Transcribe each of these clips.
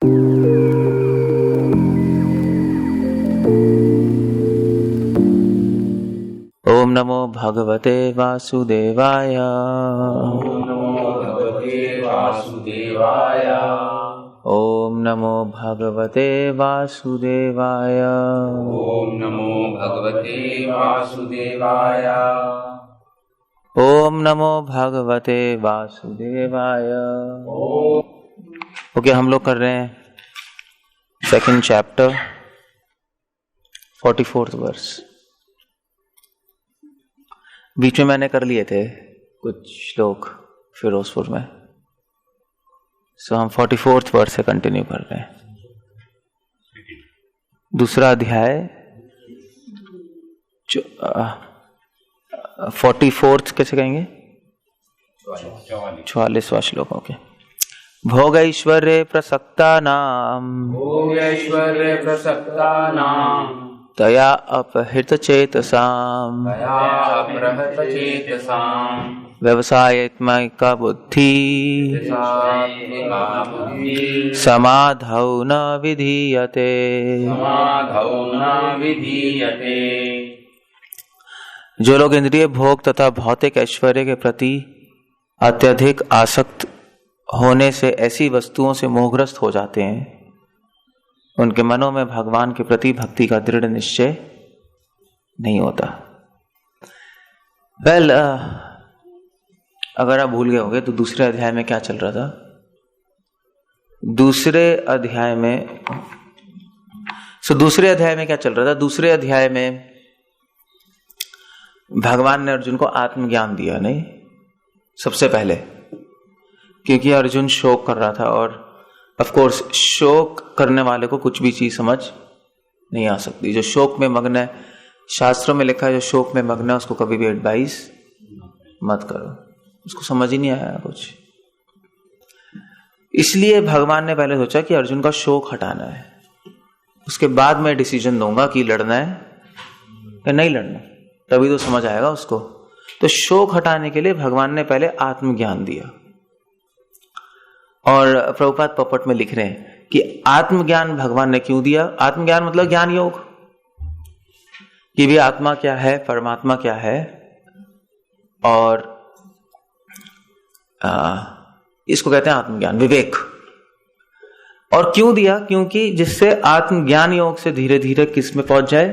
ओम नमो भगवते वासुदेवाय। ओम नमो भगवते वासुदेवाय। ओम नमो भगवते वासुदेवाय। ओम नमो भगवते वासुदेवाय। ओम नमो भगवते वासुदेवाय। ओके, हम लोग कर रहे हैं सेकंड चैप्टर 44th वर्स। बीच में मैंने कर लिए थे कुछ श्लोक फिरोजपुर में, सो हम 44th वर्स से कंटिन्यू कर रहे हैं। दूसरा अध्याय 44th कैसे कहेंगे? 44वां श्लोक। ओके। भोगैश्वर्ये प्रसक्तानां भोगैश्वर्ये प्रसक्तानां तया अपहृतचेतसां व्यवसायत्मिका बुद्धि समाधौ न विधीयते। जो लोग इंद्रिय भोग तथा भौतिक ऐश्वर्य के प्रति अत्यधिक आसक्त होने से ऐसी वस्तुओं से मोहग्रस्त हो जाते हैं, उनके मनों में भगवान के प्रति भक्ति का दृढ़ निश्चय नहीं होता। अगर आप भूल गए होंगे तो दूसरे अध्याय में क्या चल रहा था? दूसरे अध्याय में क्या चल रहा था? दूसरे अध्याय में भगवान ने अर्जुन को आत्मज्ञान दिया, नहीं? सबसे पहले, क्योंकि अर्जुन शोक कर रहा था, और ऑफ कोर्स शोक करने वाले को कुछ भी चीज समझ नहीं आ सकती। जो शोक में मग्न है, शास्त्रों में लिखा है, जो शोक में मग्न है उसको कभी भी एडवाइस मत करो, उसको समझ ही नहीं आया कुछ। इसलिए भगवान ने पहले सोचा कि अर्जुन का शोक हटाना है, उसके बाद मैं डिसीजन दूंगा कि लड़ना है या नहीं लड़ना, तभी तो समझ आएगा उसको। तो शोक हटाने के लिए भगवान ने पहले आत्मज्ञान दिया। और प्रभुपाद पपट में लिख रहे हैं कि आत्मज्ञान भगवान ने क्यों दिया? आत्मज्ञान मतलब ज्ञान योग, कि भी आत्मा क्या है, परमात्मा क्या है, और इसको कहते हैं आत्मज्ञान, विवेक। और क्यों दिया? क्योंकि जिससे आत्मज्ञान योग से धीरे धीरे किस में पहुंच जाए?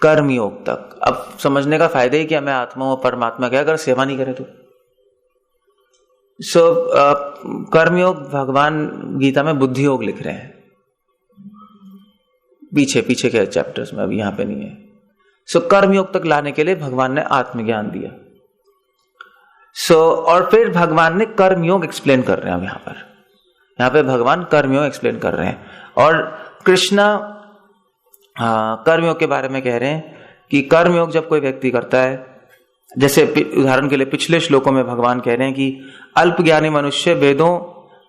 कर्म योग तक। अब समझने का फायदा ही क्या? मैं आत्मा हूं, परमात्मा क्या? अगर सेवा नहीं करे तो कर्मयोग भगवान गीता में बुद्धि योग लिख रहे हैं, पीछे के चैप्टर्स में, अभी यहां पे नहीं है। कर्मयोग तक लाने के लिए भगवान ने आत्मज्ञान दिया। और फिर भगवान ने कर्मयोग एक्सप्लेन कर रहे हैं। यहां पे भगवान कर्मयोग एक्सप्लेन कर रहे हैं, और कृष्णा कर्मयोग के बारे में कह रहे हैं कि कर्मयोग जब कोई व्यक्ति करता है, जैसे उदाहरण के लिए पिछले श्लोकों में भगवान कह रहे हैं कि अल्पज्ञानी मनुष्य वेदों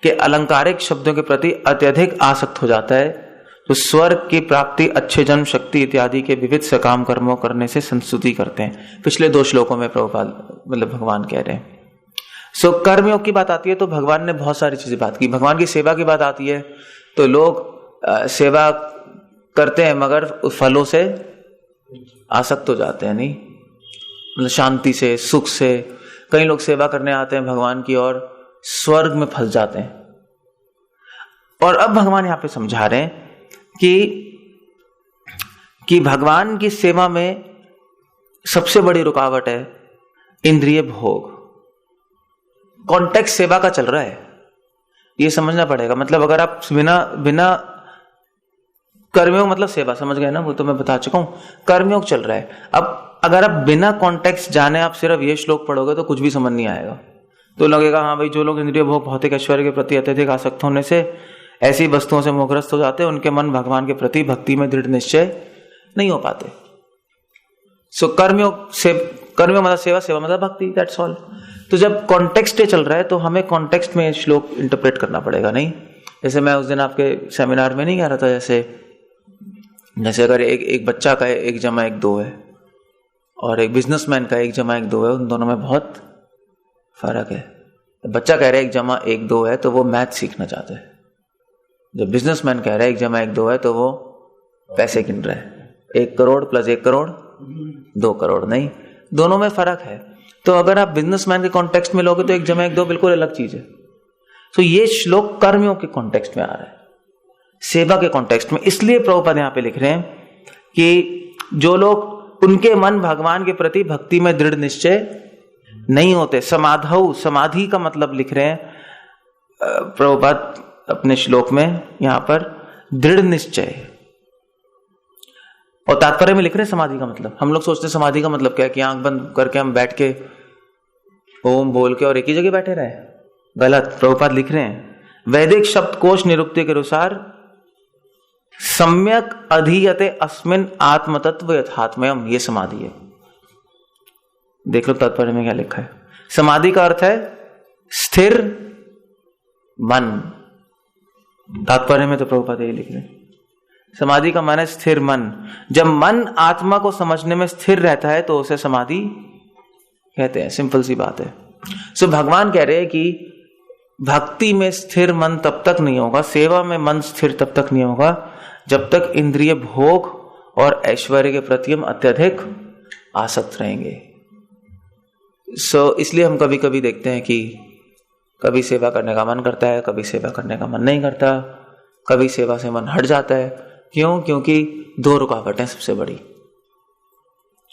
के अलंकारिक शब्दों के प्रति अत्यधिक आसक्त हो जाता है, तो स्वर्ग की प्राप्ति, अच्छे जन्म, शक्ति इत्यादि के विविध सकाम कर्मों करने से संस्तुति करते हैं। पिछले 2 श्लोकों में प्रभुपाद मतलब भगवान कह रहे हैं। कर्मयोग की बात आती है तो भगवान ने बहुत सारी चीजें बात की। भगवान की सेवा की बात आती है तो लोग सेवा करते हैं मगर फलों से आसक्त हो जाते हैं, नहीं? मतलब शांति से, सुख से। कई लोग सेवा करने आते हैं भगवान की और स्वर्ग में फंस जाते हैं। और अब भगवान यहां पे समझा रहे हैं कि भगवान की सेवा में सबसे बड़ी रुकावट है इंद्रिय भोग। कॉन्टेक्स्ट सेवा का चल रहा है, ये समझना पड़ेगा। मतलब अगर आप बिना कर्मयोग मतलब सेवा, समझ गए ना? वो तो मैं बता चुका हूं, कर्मयोग चल रहा है। अब अगर आप बिना कॉन्टेक्स्ट जाने आप सिर्फ ये श्लोक पढ़ोगे तो कुछ भी समझ नहीं आएगा। तो लगेगा हाँ भाई, जो लोग इंद्रिय भोग भौतिक ऐश्वर्य के प्रति अत्यधिक आसक्त होने से ऐसी वस्तुओं से मोहग्रस्त हो जाते हैं, उनके मन भगवान के प्रति भक्ति में दृढ़ निश्चय नहीं हो पाते। कर्मयोग मतलब सेवा, सेवा मतलब भक्ति, दैट्स ऑल। तो जब कॉन्टेक्स्ट चल रहा है तो हमें कॉन्टेक्स्ट में श्लोक इंटरप्रेट करना पड़ेगा, नहीं? जैसे मैं उस दिन आपके सेमिनार में नहीं कह रहा था, जैसे अगर एक बच्चा का 1+1=2 है और एक बिजनेसमैन का 1+1=2 है, उन दोनों में बहुत फर्क है। बच्चा कह रहा है 1+1=2 है तो वो मैथ सीखना चाहता है, जब बिजनेसमैन कह रहा है 1 जमा 1 2 है तो वो पैसे गिन रहा है। 1 करोड़ प्लस 1 करोड़ 2 करोड़, नहीं, दोनों में फर्क है। तो अगर आप बिजनेसमैन के कॉन्टेक्स्ट में लोगे तो 1 जमा 1 2 बिल्कुल अलग चीज है। तो ये श्लोक कर्मियों के कॉन्टेक्स्ट में आ रहा है, सेवा के कॉन्टेक्स्ट में। इसलिए प्रभुपाद यहां पे लिख रहे हैं कि जो लोग, उनके मन भगवान के प्रति भक्ति में दृढ़ निश्चय नहीं होते, समाधौ, समाधि का मतलब लिख रहे हैं प्रभुपाद अपने श्लोक में यहां पर दृढ़ निश्चय, और तात्पर्य में लिख रहे हैं समाधि का मतलब। हम लोग सोचते हैं समाधि का मतलब क्या है कि आंख बंद करके हम बैठ के ओम बोल के और एक ही जगह बैठे रहे। गलत। प्रभुपाद लिख रहे हैं वैदिक शब्दकोश निरुक्ति के अनुसार सम्यक अधीयते अस्मिन् आत्मतत्व यथात्मयम्, ये समाधि है। देख लो तात्पर्य में क्या लिखा है। समाधि का अर्थ है स्थिर मन। तात्पर्य में तो प्रभुपाद यही लिख रहे हैं, समाधि का मन है स्थिर मन। जब मन आत्मा को समझने में स्थिर रहता है तो उसे समाधि कहते हैं। सिंपल सी बात है। सो भगवान कह रहे हैं कि भक्ति में स्थिर मन तब तक नहीं होगा, सेवा में मन स्थिर तब तक नहीं होगा जब तक इंद्रिय भोग और ऐश्वर्य के प्रति हम अत्यधिक आसक्त रहेंगे। इसलिए हम कभी कभी देखते हैं कि कभी सेवा करने का मन करता है, कभी सेवा करने का मन नहीं करता, कभी सेवा से मन हट जाता है। क्यों? क्योंकि 2 रुकावटें सबसे बड़ी।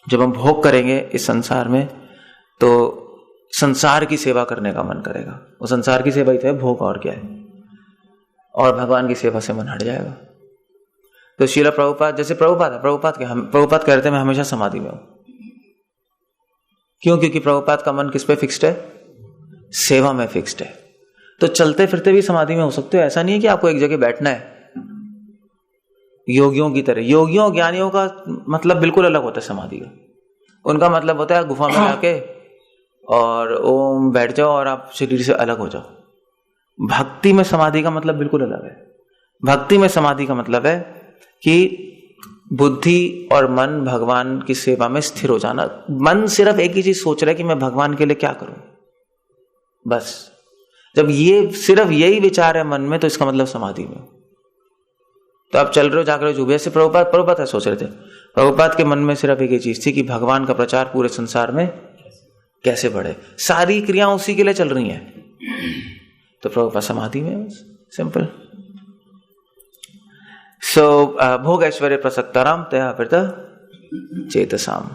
जब हम भोग करेंगे इस संसार में तो संसार की सेवा करने का मन करेगा, वो संसार की सेवा ही तो है, भोग और क्या है, और भगवान की सेवा से मन हट जाएगा। तो श्रील प्रभुपाद, जैसे प्रभुपाद कह रहे थे मैं हमेशा समाधि में हूं। क्यों? क्योंकि प्रभुपाद का मन किस पे फिक्स्ड है? सेवा में फिक्स्ड है। तो चलते फिरते भी समाधि में हो सकते हो। ऐसा नहीं है कि आपको एक जगह बैठना है योगियों की तरह। योगियों ज्ञानियों का मतलब बिल्कुल अलग होता है समाधि का। उनका मतलब होता है गुफा में जाके और ओम बैठ जाओ और आप शरीर से अलग हो जाओ। भक्ति में समाधि का मतलब बिल्कुल अलग है। भक्ति में समाधि का मतलब है कि बुद्धि और मन भगवान की सेवा में स्थिर हो जाना। मन सिर्फ एक ही चीज सोच रहा है कि मैं भगवान के लिए क्या करूं, बस। जब ये सिर्फ यही विचार है मन में तो इसका मतलब समाधि में। तो आप चल रहे हो, जाग रहे हो, जो भी। ऐसे प्रभुपाद सोच रहे थे। प्रभुपाद के मन में सिर्फ एक ही चीज थी कि भगवान का प्रचार पूरे संसार में कैसे बढ़े। सारी क्रियाएं उसी के लिए चल रही हैं। तो प्रभुपाद समाधि में, बस सिंपल। भोग ऐश्वर्य प्रसक्ताराम तया वृता चेतसाम।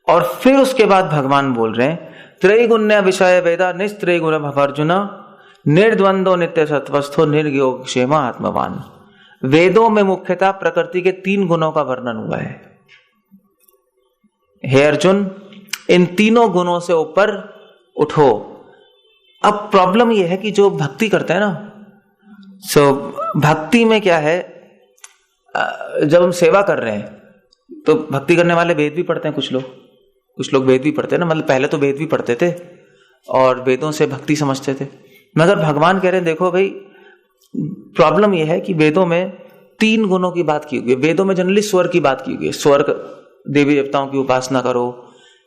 और फिर उसके बाद भगवान बोल रहे हैं त्रैगुण्य विषय वेदा निस्त्रैगुण भवार्जुन निर्द्वंदो नित्य सत्वस्थो निर्योग क्षेम आत्मवान। वेदों में मुख्यतः प्रकृति के 3 गुणों का वर्णन हुआ है। हे अर्जुन, इन तीनों गुणों से ऊपर उठो। अब प्रॉब्लम यह है कि जो भक्ति करते हैं ना, भक्ति में क्या है, जब हम सेवा कर रहे हैं तो भक्ति करने वाले वेद भी पढ़ते हैं। कुछ लोग वेद भी पढ़ते हैं ना, मतलब पहले तो वेद भी पढ़ते थे और वेदों से भक्ति समझते थे। मगर भगवान कह रहे हैं देखो भाई, प्रॉब्लम यह है कि वेदों में 3 गुणों की बात की हुई है। वेदों में जनरली स्वर की बात की हुई है। स्वर्ग, देवी देवताओं की उपासना करो,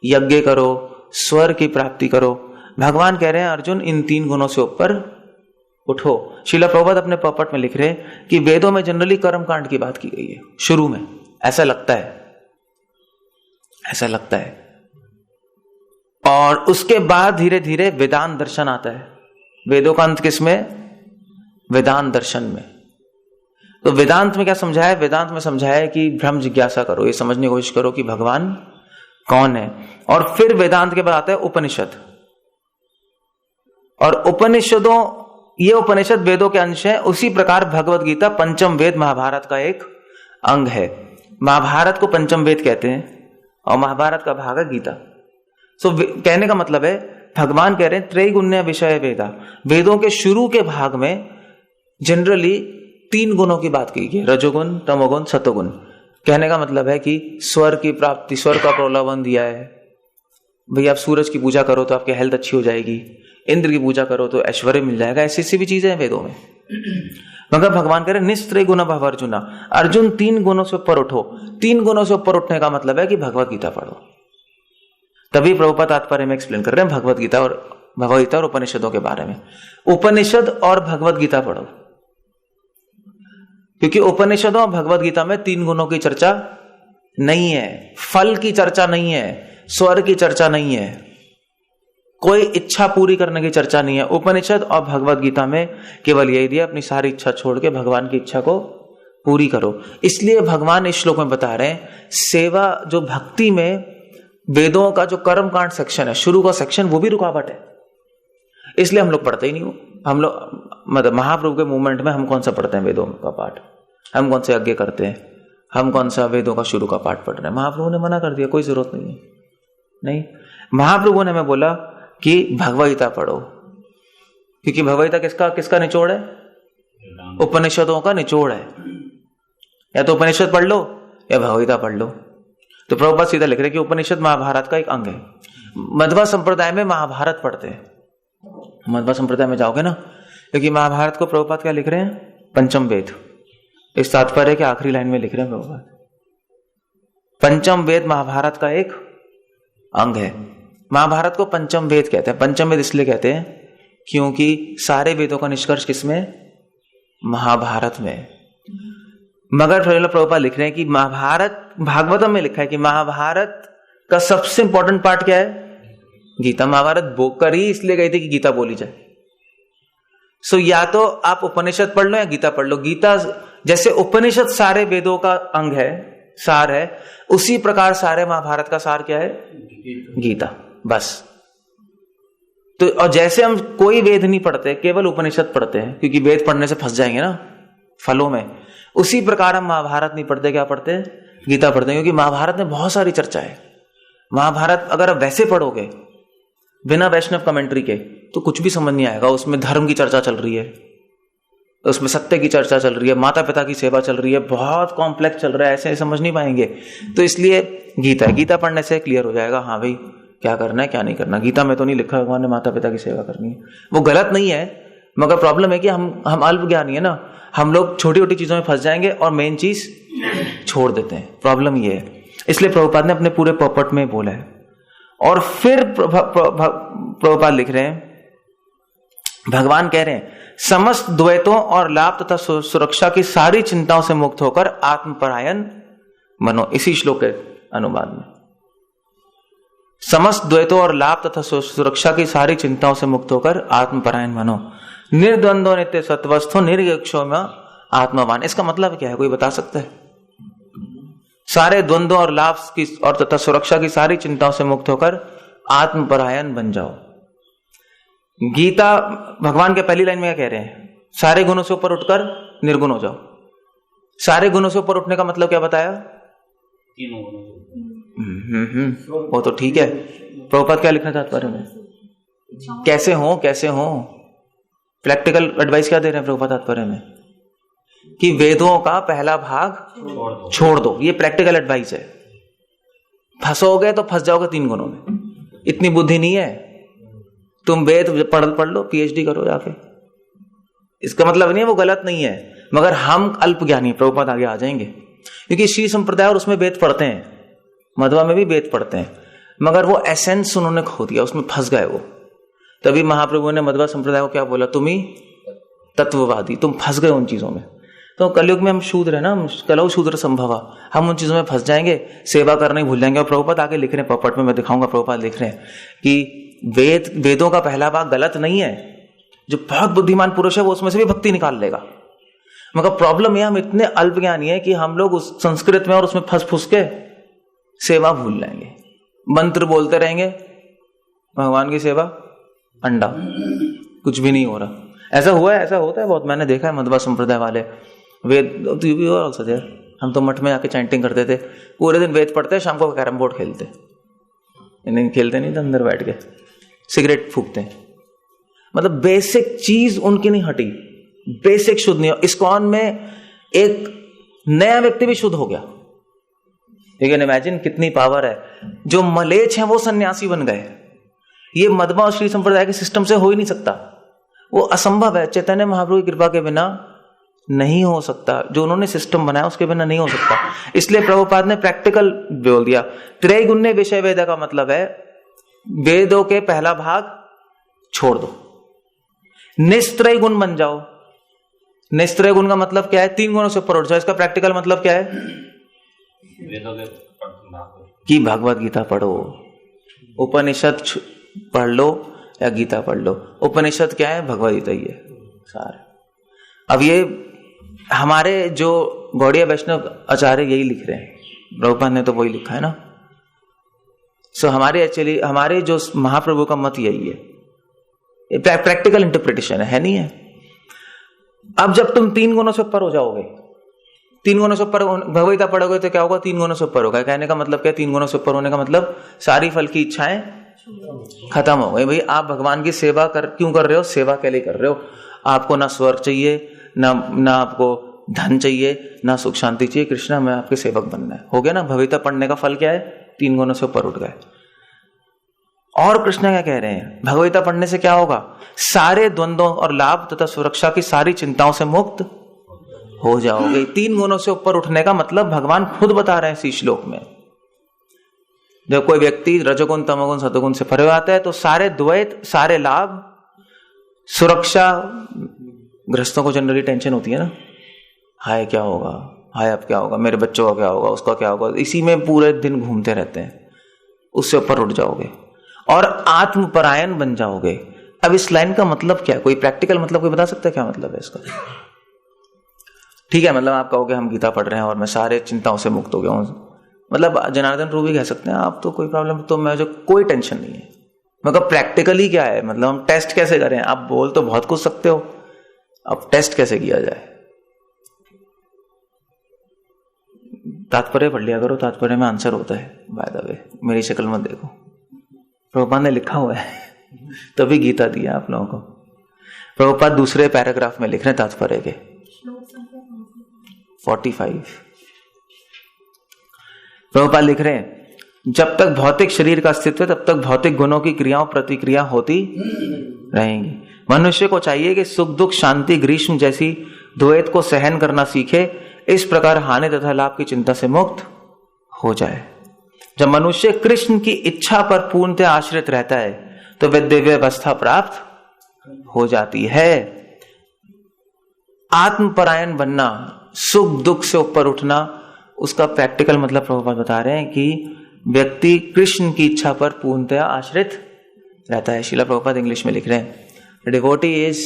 यज्ञ करो, स्वर की प्राप्ति करो। भगवान कह रहे हैं अर्जुन, इन 3 गुणों से ऊपर उठो। श्रील प्रभुपाद अपने पॉपट में लिख रहे हैं कि वेदों में जनरली कर्म कांड की बात की गई है शुरू में, ऐसा लगता है। और उसके बाद धीरे धीरे वेदांत दर्शन आता है। वेदों का अंत किसमें? वेदांत दर्शन में। तो वेदांत में क्या समझाया? वेदांत में समझाया है कि ब्रह्म जिज्ञासा करो, ये समझने की कोशिश करो कि भगवान कौन है। और फिर वेदांत के बाद आता है उपनिषद। और ये उपनिषद वेदों के अंश है। उसी प्रकार भगवत गीता पंचम वेद महाभारत का एक अंग है। महाभारत को पंचम वेद कहते हैं और महाभारत का भाग है गीता। कहने का मतलब है, भगवान कह रहे हैं त्रैगुण्य विषय वेदा। वेदों के शुरू के भाग में जनरली 3 गुणों की बात की गई, रजोगुण, तमोगुण, सतोगुण। कहने का मतलब है कि स्वर की प्राप्ति, स्वर का प्रलोभन दिया है। भाई आप सूरज की पूजा करो तो आपकी हेल्थ अच्छी हो जाएगी, इंद्र की पूजा करो तो ऐश्वर्य मिल जाएगा। ऐसी भी चीजें हैं वेदों में। मगर भगवान कह रहे निस्त्रय गुण भव अर्जुना। अर्जुन 3 गुणों से ऊपर उठो। 3 गुणों से ऊपर उठने का मतलब है कि भगवत गीता पढ़ो। तभी प्रभुपाद तात्पर्य में एक्सप्लेन कर रहे हैं भगवत गीता और उपनिषदों के बारे में। उपनिषद और भगवत गीता पढ़ो। क्योंकि उपनिषदों और भगवत गीता में 3 गुणों की चर्चा नहीं है, फल की चर्चा नहीं है, स्वर्ग की चर्चा नहीं है, कोई इच्छा पूरी करने की चर्चा नहीं है। उपनिषद और भगवत गीता में केवल यही दिया, अपनी सारी इच्छा छोड़ के भगवान की इच्छा को पूरी करो। इसलिए भगवान इस श्लोक में बता रहे हैं, सेवा जो भक्ति में वेदों का जो कर्म कांड सेक्शन है, शुरू का सेक्शन, वो भी रुकावट है। इसलिए हम लोग पढ़ते ही नहीं हो। हम लोग मतलब महाप्रभु के मूवमेंट में हम कौन सा पढ़ते हैं वेदों का पाठ, हम कौन से यज्ञ करते हैं, हम कौन सा वेदों का शुरू का पाठ पढ़ रहे हैं। महाप्रभु ने मना कर दिया, कोई जरूरत नहीं है। नहीं, महाप्रभु ने हमें बोला कि भगवद गीता पढ़ो, क्योंकि भगवद गीता किसका निचोड़ है? उपनिषदों का निचोड़ है। या तो उपनिषद पढ़ लो या भगवद गीता पढ़ लो। तो प्रभुपाद सीधा लिख रहे कि उपनिषद महाभारत का एक अंग है। मध्वा संप्रदाय में महाभारत पढ़ते हैं, मध्वा संप्रदाय में जाओगे ना, क्योंकि महाभारत को प्रभुपाद क्या लिख रहे हैं? पंचम वेद। इस तात्पर्य के आखिरी लाइन में लिख रहे हैं प्रभुपाद, पंचम वेद महाभारत का एक अंग है। महाभारत को पंचम वेद कहते हैं। पंचम वेद इसलिए कहते हैं क्योंकि सारे वेदों का निष्कर्ष किसमें? महाभारत में। मगर प्रभुपाद लिख रहे हैं कि महाभारत, भागवतम में लिखा है कि महाभारत का सबसे इंपॉर्टेंट पार्ट क्या है? गीता। महाभारत बोकर ही इसलिए गई थी कि गीता बोली जाए। सो या तो आप उपनिषद पढ़ लो या गीता पढ़ लो। गीता जैसे उपनिषद सारे वेदों का अंग है, सार है, उसी प्रकार सारे महाभारत का सार क्या है? गीता। बस। तो और जैसे हम कोई वेद नहीं पढ़ते, केवल उपनिषद पढ़ते हैं, क्योंकि वेद पढ़ने से फंस जाएंगे ना फलों में, उसी प्रकार हम महाभारत नहीं पढ़ते। क्या पढ़ते हैं? गीता पढ़ते हैं, क्योंकि महाभारत में बहुत सारी चर्चा है। महाभारत अगर आप वैसे पढ़ोगे बिना वैष्णव कमेंट्री के तो कुछ भी समझ नहीं आएगा। उसमें धर्म की चर्चा चल रही है, उसमें सत्य की चर्चा चल रही है, माता पिता की सेवा चल रही है, बहुत कॉम्प्लेक्स चल रहा है, ऐसे समझ नहीं पाएंगे। तो इसलिए गीता पढ़ने से क्लियर हो जाएगा, हाँ भाई क्या करना है क्या नहीं करना। गीता में तो नहीं लिखा भगवान ने माता पिता की सेवा करनी है, वो गलत नहीं है, मगर प्रॉब्लम है कि हम अल्प ज्ञानी है ना, हम लोग छोटी छोटी चीजों में फंस जाएंगे और मेन चीज छोड़ देते हैं। प्रॉब्लम ये है। इसलिए प्रभुपाद ने अपने पूरे पॉपट में बोला है। और फिर प्रभुपाद लिख रहे हैं, भगवान कह रहे हैं, समस्त द्वैतों और लाभ तथा सुरक्षा की सारी चिंताओं से मुक्त होकर आत्मपरायण बनो। इसी श्लोक के अनुवाद में, समस्त द्वैतों और लाभ तथा सुरक्षा की सारी चिंताओं से मुक्त होकर आत्मपरायण बनो, निर्द्वंद्व नित्य सत्वस्थो निर्यक्षो में आत्मवान। इसका मतलब क्या है? कोई बता सकता है? सारे द्वंद्व और लाभ की और तथा सुरक्षा की सारी चिंताओं से मुक्त होकर आत्मपरायण बन जाओ। गीता भगवान के पहली लाइन में क्या कह रहे हैं? सारे गुणों से ऊपर उठकर निर्गुण हो जाओ। सारे गुणों से ऊपर उठने का मतलब क्या बताया? वो तो ठीक है। प्रभुपाद क्या लिखना चाहते हैं? कैसे हो प्रैक्टिकल एडवाइस क्या दे रहे हैं प्रभुपाद तात्पर्य में? कि वेदों का पहला भाग छोड़ दो। ये प्रैक्टिकल एडवाइस है। फंसोगे तो फंस जाओगे 3 गुणों में। इतनी बुद्धि नहीं है, तुम वेद पढ़ लो, पीएचडी करो जाके। इसका मतलब नहीं है वो गलत नहीं है, मगर हम अल्प ज्ञानी। प्रभुपाद आगे आ जाएंगे, क्योंकि श्री संप्रदाय और उसमें वेद पढ़ते हैं, मध्वा में भी वेद पढ़ते हैं, मगर वो एसेंस उन्होंने खो दिया, उसमें फंस गए वो। तभी महाप्रभु ने मध्वा संप्रदाय को क्या बोला? तुम ही तत्ववादी, तुम फंस गए उन चीजों में। तो कलयुग में हम शूद्र है ना, कलौ शूद्र संभवा, हम उन चीजों में फंस जाएंगे, सेवा करना ही भूल जाएंगे। और प्रभुपाद आगे लिख रहे हैं, पॉपट में मैं दिखाऊंगा, प्रभुपाद लिख रहे हैं कि वेदों का पहला भाग गलत नहीं है। जो बहुत बुद्धिमान पुरुष है वो उसमें से भी भक्ति निकाल लेगा, मगर प्रॉब्लम यह हम इतने अल्प ज्ञानी है कि हम लोग उस संस्कृत में और उसमें फंस फुस के सेवा भूल जाएंगे। मंत्र बोलते रहेंगे, भगवान की सेवा अंडा, कुछ भी नहीं हो रहा। ऐसा हुआ है, ऐसा होता है बहुत, मैंने देखा है। मध्वा संप्रदाय वाले वेद हम तो मठ में आके चैंटिंग करते थे, पूरे दिन वेद पढ़ते, शाम को कैरम बोर्ड खेलते नहीं थे, अंदर बैठ के सिगरेट फूकते हैं। मतलब बेसिक चीज उनकी नहीं हटी, बेसिक शुद्ध नहीं। इस्कॉन में एक नया व्यक्ति भी शुद्ध हो गया। लेकिन इमेजिन कितनी पावर है। जो मलेच्छ हैं वो सन्यासी बन गए। ये मध्वा और श्री संप्रदाय के सिस्टम से हो ही नहीं सकता, वो असंभव है। चैतन्य महाप्रभु की कृपा के बिना नहीं हो सकता, जो उन्होंने सिस्टम बनाया उसके बिना नहीं हो सकता। इसलिए प्रभुपाद ने प्रैक्टिकल बोल दिया। त्रैगुण्य विषय वेद का मतलब है वेदों के पहला भाग छोड़ दो, निस्त्रय गुण बन जाओ। निस्त्रय गुण का मतलब क्या है? 3 गुणों से ऊपर उठ जाओ। इसका प्रैक्टिकल मतलब क्या है? कि भगवत गीता पढ़ो, उपनिषद पढ़ लो या गीता पढ़ लो। उपनिषद क्या है? भगवत गीता ही है सारे। अब ये हमारे जो गौड़ीय वैष्णव आचार्य यही लिख रहे हैं, प्रभुपाद ने तो वही लिखा है ना। सो हमारे जो महाप्रभु का मत यही है, प्रैक्टिकल इंटरप्रिटेशन है नहीं है। अब जब तुम 3 गुणों से ऊपर हो जाओगे, 3 गुणों से ऊपर भगवत गीता पढ़ोगे तो क्या होगा? 3 गुणों से ऊपर होगा। कहने का मतलब क्या? 3 गुणों से ऊपर होने का मतलब सारी फल की इच्छाएं खत्म हो गई। भाई आप भगवान की सेवा क्यों कर रहे हो? सेवा के लिए कर रहे हो। आपको ना स्वर्ग चाहिए, ना आपको धन चाहिए, ना सुख शांति चाहिए। कृष्णा मैं आपके सेवक बनना है, हो गया ना। भगवत गीता पढ़ने का फल क्या है? 3 गुणों से ऊपर उठ गए। और कृष्ण क्या कह रहे हैं? भगवत गीता पढ़ने से क्या होगा? सारे द्वंद्वों और लाभ तथा सुरक्षा की सारी चिंताओं से मुक्त हो जाओगे। 3 गुणों से ऊपर उठने का मतलब भगवान खुद बता रहे हैं इसी श्लोक में। जब कोई व्यक्ति रजोगुण, तमोगुण, सतोगुण से परे आता है तो सारे द्वैत, सारे लाभ, सुरक्षा, गृहस्थों को जनरली टेंशन होती है ना, हाय क्या होगा, हाय अब क्या होगा, मेरे बच्चों का क्या होगा, उसका क्या होगा, इसी में पूरे दिन घूमते रहते हैं। उससे ऊपर उठ जाओगे और आत्मपरायण बन जाओगे। अब इस लाइन का मतलब क्या है? कोई प्रैक्टिकल मतलब कोई बता सकता है क्या मतलब है इसका? ठीक है, मतलब आप कहोगे हम गीता पढ़ रहे हैं और मैं सारे चिंताओं से मुक्त हो गया हूं, मतलब जनार्दन प्रभु भी कह सकते हैं आप तो कोई प्रॉब्लम, तो मुझे कोई टेंशन नहीं है। मतलब प्रैक्टिकली क्या है? मतलब हम टेस्ट कैसे करें? आप बोल तो बहुत कुछ सकते हो, अब टेस्ट कैसे किया जाए? तात्पर्य पढ़ लिया करो, तात्पर्य में आंसर होता है। बाय द वे मेरी शक्ल मत देखो, प्रभुपाद ने लिखा हुआ है तभी गीता दिया आप लोगों को। प्रभुपाद दूसरे पैराग्राफ में लिख रहे हैं तात्पर्य के 45। प्रभुपाद लिख रहे हैं जब तक भौतिक शरीर का अस्तित्व है तब तक भौतिक गुणों की क्रियाओं प्रतिक्रिया होती रहेंगी। मनुष्य को चाहिए कि सुख दुख शांति ग्रीष्म जैसी द्वैत को सहन करना सीखे, इस प्रकार हानि तथा लाभ की चिंता से मुक्त हो जाए। जब मनुष्य कृष्ण की इच्छा पर पूर्णतः आश्रित रहता है तो वह दिव्य अवस्था प्राप्त हो जाती है। आत्मपरायण बनना, सुख दुख से ऊपर उठना, उसका प्रैक्टिकल मतलब प्रभुपाद बता रहे हैं कि व्यक्ति कृष्ण की इच्छा पर पूर्णतः आश्रित रहता है। श्रीला प्रभुपाद इंग्लिश में लिख रहे हैं devotee is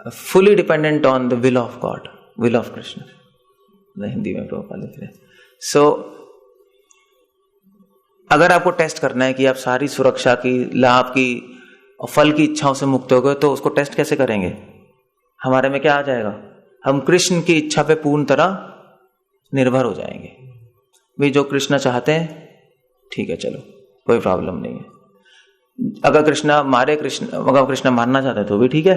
fully dependent on the will of God, will of Krishna. Hindi में प्रभुपाद लिख रहे हैं। सो अगर आपको टेस्ट करना है कि आप सारी सुरक्षा की, लाभ की और फल की इच्छाओं से मुक्त हो गए, तो उसको टेस्ट कैसे करेंगे? हमारे में क्या आ जाएगा? हम कृष्ण की इच्छा पे पूर्ण तरह निर्भर हो जाएंगे। वे जो कृष्ण चाहते हैं ठीक है, चलो कोई प्रॉब्लम नहीं है। अगर कृष्णा मारना चाहते हैं तो भी ठीक है,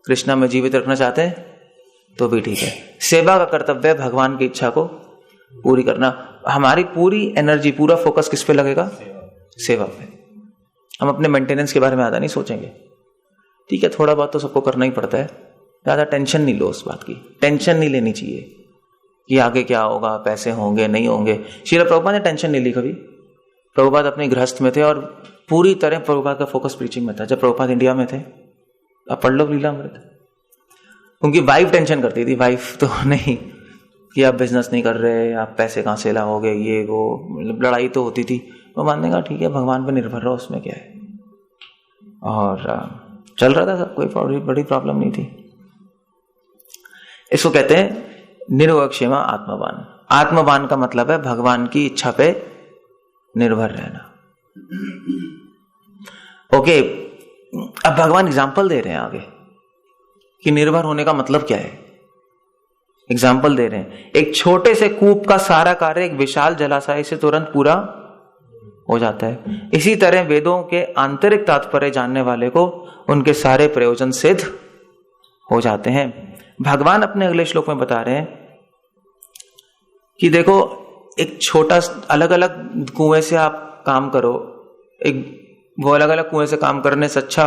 कृष्णा में जीवित रखना चाहते हैं तो भी ठीक है। सेवा का कर्तव्य भगवान की इच्छा को पूरी करना। हमारी पूरी एनर्जी, पूरा फोकस किस पे लगेगा? सेवा पे। हम अपने मेंटेनेंस के बारे में ज्यादा नहीं सोचेंगे। ठीक है, थोड़ा बहुत तो सबको करना ही पड़ता है, ज्यादा टेंशन नहीं लो उस बात की। टेंशन नहीं लेनी चाहिए कि आगे क्या होगा, पैसे होंगे नहीं होंगे। श्रील प्रभुपाद ने टेंशन नहीं ली कभी। प्रभुपाद अपने गृहस्थ में थे और पूरी तरह प्रभुपाद का फोकस प्रीचिंग में था। जब प्रभुपाद इंडिया में थे, आप पढ़ लो लीलामृत, उनकी वाइफ टेंशन करती थी, वाइफ तो नहीं कि आप बिजनेस नहीं कर रहे, आप पैसे कहां से लाओगे, ये वो, मतलब लड़ाई तो होती थी। वो मानने का ठीक है, भगवान पर निर्भर रहो, उसमें क्या है। और चल रहा था सब, कोई बड़ी प्रॉब्लम नहीं थी। इसको कहते हैं निर्वक्षेमा आत्मवान। आत्मवान का मतलब है भगवान की इच्छा पे निर्भर रहना। ओके, अब भगवान एग्जाम्पल दे रहे हैं आगे कि निर्भर होने का मतलब क्या है। एग्जाम्पल दे रहे हैं, एक छोटे से कूप का सारा कार्य एक विशाल जलाशय से तुरंत पूरा हो जाता है। इसी तरह वेदों के आंतरिक तात्पर्य जानने वाले को उनके सारे प्रयोजन सिद्ध हो जाते हैं। भगवान अपने अगले श्लोक में बता रहे हैं कि देखो, एक छोटा अलग अलग कुएं से आप काम करो, वो अलग अलग कुएं से काम करने से अच्छा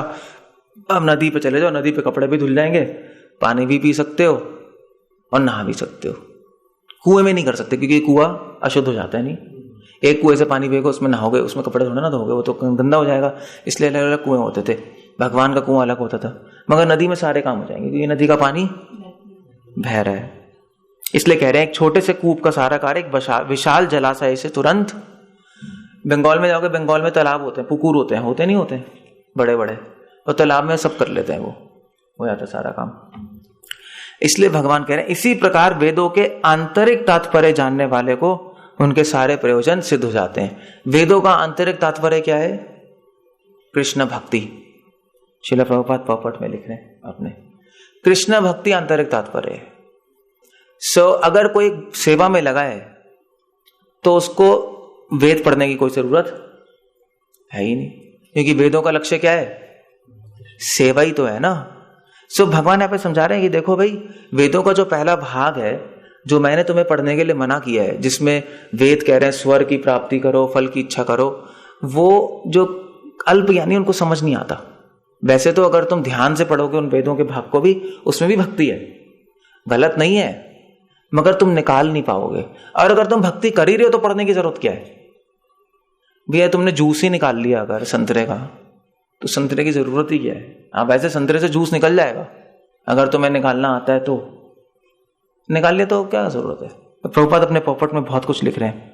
अब नदी पे चले जाओ, नदी पे कपड़े भी धुल जाएंगे, पानी भी पी सकते हो और नहा भी सकते हो। कुएं में नहीं कर सकते क्योंकि कुआं अशुद्ध हो जाता है। नहीं, एक कुएं से पानी पिएगा, उसमें नहाओगे, उसमें कपड़े धोना ना धोगे, वो तो गंदा हो जाएगा। इसलिए अलग अलग कुएं होते थे। भगवान का कुआं अलग होता था, मगर नदी में सारे काम हो जाएंगे क्योंकि नदी का पानी बह रहा है। इसलिए कह रहे हैं एक छोटे से कूप का सारा कार्य एक विशाल जलाशय से तुरंत। बंगाल में जाओगे, बंगाल में तालाब होते हैं, पुकुर होते नहीं होते बड़े बड़े, और तालाब में सब कर लेते हैं, वो हो जाता है सारा काम। इसलिए भगवान कह रहे हैं इसी प्रकार वेदों के आंतरिक तात्पर्य जानने वाले को उनके सारे प्रयोजन सिद्ध हो जाते हैं। वेदों का आंतरिक तात्पर्य क्या है? कृष्ण भक्ति। श्रील प्रभुपाद पॉपट में लिख रहे हैं आपने, कृष्ण भक्ति आंतरिक तात्पर्य है। अगर कोई सेवा में लगा है तो उसको वेद पढ़ने की कोई जरूरत है ही नहीं, क्योंकि वेदों का लक्ष्य क्या है? सेवा ही तो है ना। भगवान यहाँ पे समझा रहे हैं कि देखो भाई, वेदों का जो पहला भाग है जो मैंने तुम्हें पढ़ने के लिए मना किया है, जिसमें वेद कह रहे हैं स्वर्ग की प्राप्ति करो, फल की इच्छा करो, वो जो अल्प यानी उनको समझ नहीं आता। वैसे तो अगर तुम ध्यान से पढ़ोगे उन वेदों के भाग को भी, उसमें भी भक्ति है, गलत नहीं है, मगर तुम निकाल नहीं पाओगे। और अगर तुम भक्ति कर ही रहे हो तो पढ़ने की जरूरत क्या है? भैया तुमने जूस ही निकाल लिया अगर संतरे का, तो संतरे की जरूरत ही क्या है? हाँ, वैसे संतरे से जूस निकल जाएगा, अगर तुम्हें निकालना आता है तो निकाल लिया, तो क्या जरूरत है? प्रभुपाद अपने पॉपट में बहुत कुछ लिख रहे हैं।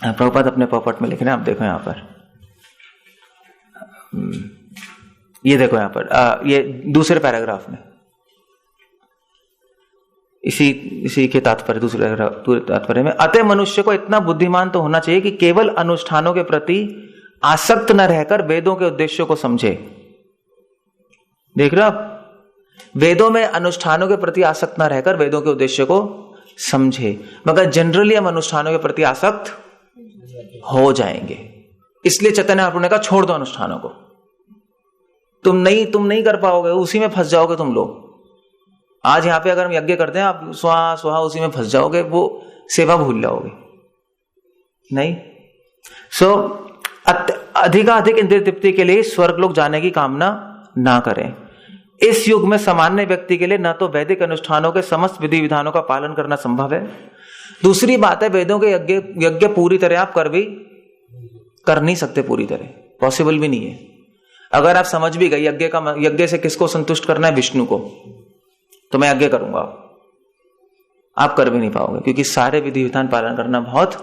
प्रभुपाद अपने पॉपट में लिख रहे हैं, आप देखो यहाँ पर, ये देखो यहाँ पर, ये दूसरे पैराग्राफ में, इसी के तात्पर्य, दूसरे तात्पर्य में, अतः मनुष्य को इतना बुद्धिमान तो होना चाहिए कि केवल अनुष्ठानों के प्रति आसक्त न रहकर वेदों के उद्देश्यों को समझे। देख रहे हो आप, वेदों में अनुष्ठानों के प्रति आसक्त न रहकर वेदों के उद्देश्य को समझे, मगर जनरली हम अनुष्ठानों के प्रति आसक्त हो जाएंगे। इसलिए चैतन्य महाप्रभु ने कहा छोड़ दो अनुष्ठानों को, तुम नहीं कर पाओगे, उसी में फंस जाओगे तुम लोग। आज यहां पे अगर हम यज्ञ करते हैं, आप स्वाहा स्वाहा उसी में फंस जाओगे, वो सेवा भूल जाओगे नहीं। अधिकाधिक इंद्रिय तृप्ति के लिए स्वर्ग लोक जाने की कामना ना करें। इस युग में सामान्य व्यक्ति के लिए न तो वैदिक अनुष्ठानों के समस्त विधि विधानों का पालन करना संभव है, दूसरी बात है वेदों के यज्ञ पूरी तरह आप कर नहीं सकते, पूरी तरह पॉसिबल भी नहीं है। अगर आप समझ भी गए यज्ञ से किसको संतुष्ट करना है, विष्णु को, तो मैं यज्ञ करूंगा, आप कर भी नहीं पाओगे, क्योंकि सारे विधि विधान पालन करना बहुत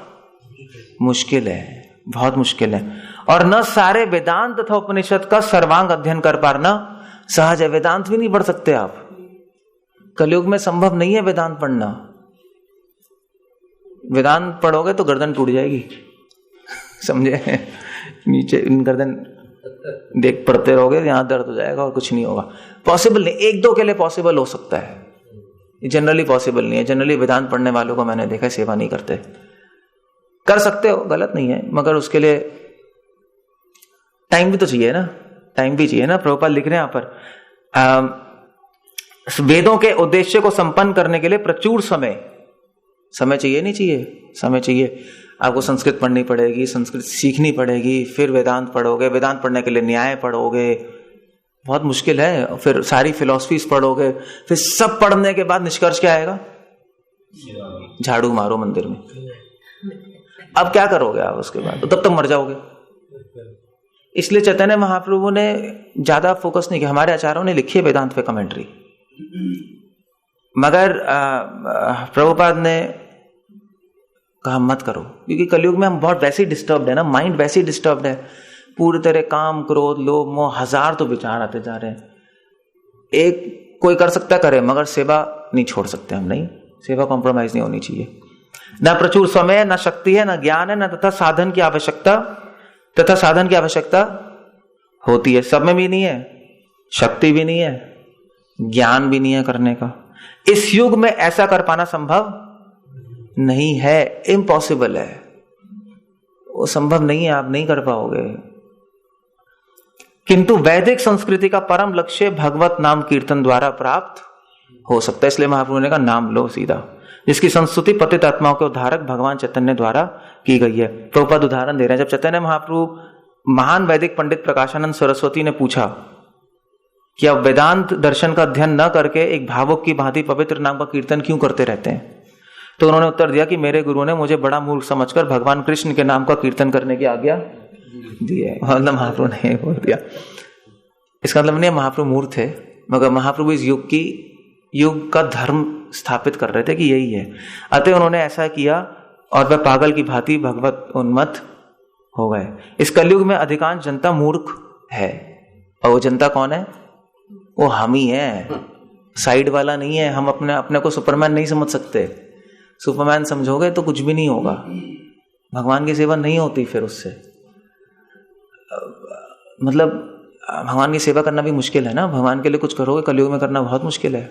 मुश्किल है, बहुत मुश्किल है। और न सारे वेदांत तथा उपनिषद का सर्वांग अध्ययन कर पाना सहज है। वेदांत भी नहीं पढ़ सकते आप, कलयुग में संभव नहीं है वेदांत पढ़ना। वेदांत पढ़ोगे तो गर्दन टूट जाएगी, समझे? नीचे गर्दन देख पढ़ते रहोगे, यहां दर्द हो जाएगा और कुछ नहीं होगा। पॉसिबल नहीं, एक दो के लिए पॉसिबल हो सकता है, जनरली पॉसिबल नहीं है। जनरली वेदांत पढ़ने वालों को मैंने देखा सेवा नहीं करते। कर सकते हो, गलत नहीं है, मगर उसके लिए टाइम भी तो चाहिए ना, टाइम भी चाहिए ना। प्रभुपाद लिख रहे हैं यहाँ पर, वेदों के उद्देश्य को संपन्न करने के लिए प्रचुर समय चाहिए, नहीं चाहिए? समय चाहिए। आपको संस्कृत पढ़नी पड़ेगी, संस्कृत सीखनी पड़ेगी, फिर वेदांत पढ़ोगे, वेदांत पढ़ने के लिए न्याय पढ़ोगे, बहुत मुश्किल है। फिर सारी फिलॉसफीज पढ़ोगे, फिर सब पढ़ने के बाद निष्कर्ष क्या आएगा? झाड़ू मारो मंदिर में। अब क्या करोगे आप उसके बाद? तो तब तक मर जाओगे। इसलिए चैतन्य महाप्रभु ने ज्यादा फोकस नहीं किया। हमारे आचार्यों ने लिखी है वेदांत पे कमेंट्री, मगर प्रभुपाद ने कहा मत करो, क्योंकि कलयुग में हम बहुत वैसे ही डिस्टर्ब्ड है ना, माइंड वैसे ही डिस्टर्ब्ड है, पूरी तरह काम क्रोध लोभ मोह हजार तो विचार आते जा रहे हैं। एक कोई कर सकता करे, मगर सेवा नहीं छोड़ सकते हम, नहीं, सेवा कॉम्प्रोमाइज नहीं होनी चाहिए। न प्रचुर समय, न शक्ति है, न ज्ञान है, न तथा साधन की आवश्यकता होती है। सब में भी नहीं है, शक्ति भी नहीं है, ज्ञान भी नहीं है करने का। इस युग में ऐसा कर पाना संभव नहीं है, इम्पॉसिबल है, वो संभव नहीं है, आप नहीं कर पाओगे। किंतु वैदिक संस्कृति का परम लक्ष्य भगवत नाम कीर्तन द्वारा प्राप्त हो सकता है। इसलिए महाप्रभु ने कहा नाम लो सीधा, जिसकी संस्तुति पतित आत्माओं के उद्धारक भगवान चैतन्य द्वारा की गई है। प्रभुपाद उदाहरण दे रहे हैं, जब चैतन्य महाप्रभु महान वैदिक पंडित प्रकाशानंद सरस्वती ने पूछा कि आप वेदांत दर्शन का अध्ययन न करके एक भावुक की भांति पवित्र नाम का कीर्तन क्यों करते रहते हैं, तो उन्होंने उत्तर दिया कि मेरे गुरु ने मुझे बड़ा मूर्ख समझकर भगवान कृष्ण के नाम का कीर्तन करने की आज्ञा दी है। मतलब महाप्रभु ने बोल दिया, इसका मतलब नहीं महाप्रभु मूर्ख थे, मगर महाप्रभु इस युग का धर्म स्थापित कर रहे थे कि यही है। अतः उन्होंने ऐसा किया और वह पागल की भांति भगवत उन्मत्त हो गए। इस कलयुग में अधिकांश जनता मूर्ख है, और वो जनता कौन है? वो हम ही है, साइड वाला नहीं है। हम अपने को सुपरमैन नहीं समझ सकते। सुपरमैन समझोगे तो कुछ भी नहीं होगा, भगवान की सेवा नहीं होती फिर उससे। मतलब भगवान की सेवा करना भी मुश्किल है ना, भगवान के लिए कुछ करोगे कलयुग में करना बहुत मुश्किल है।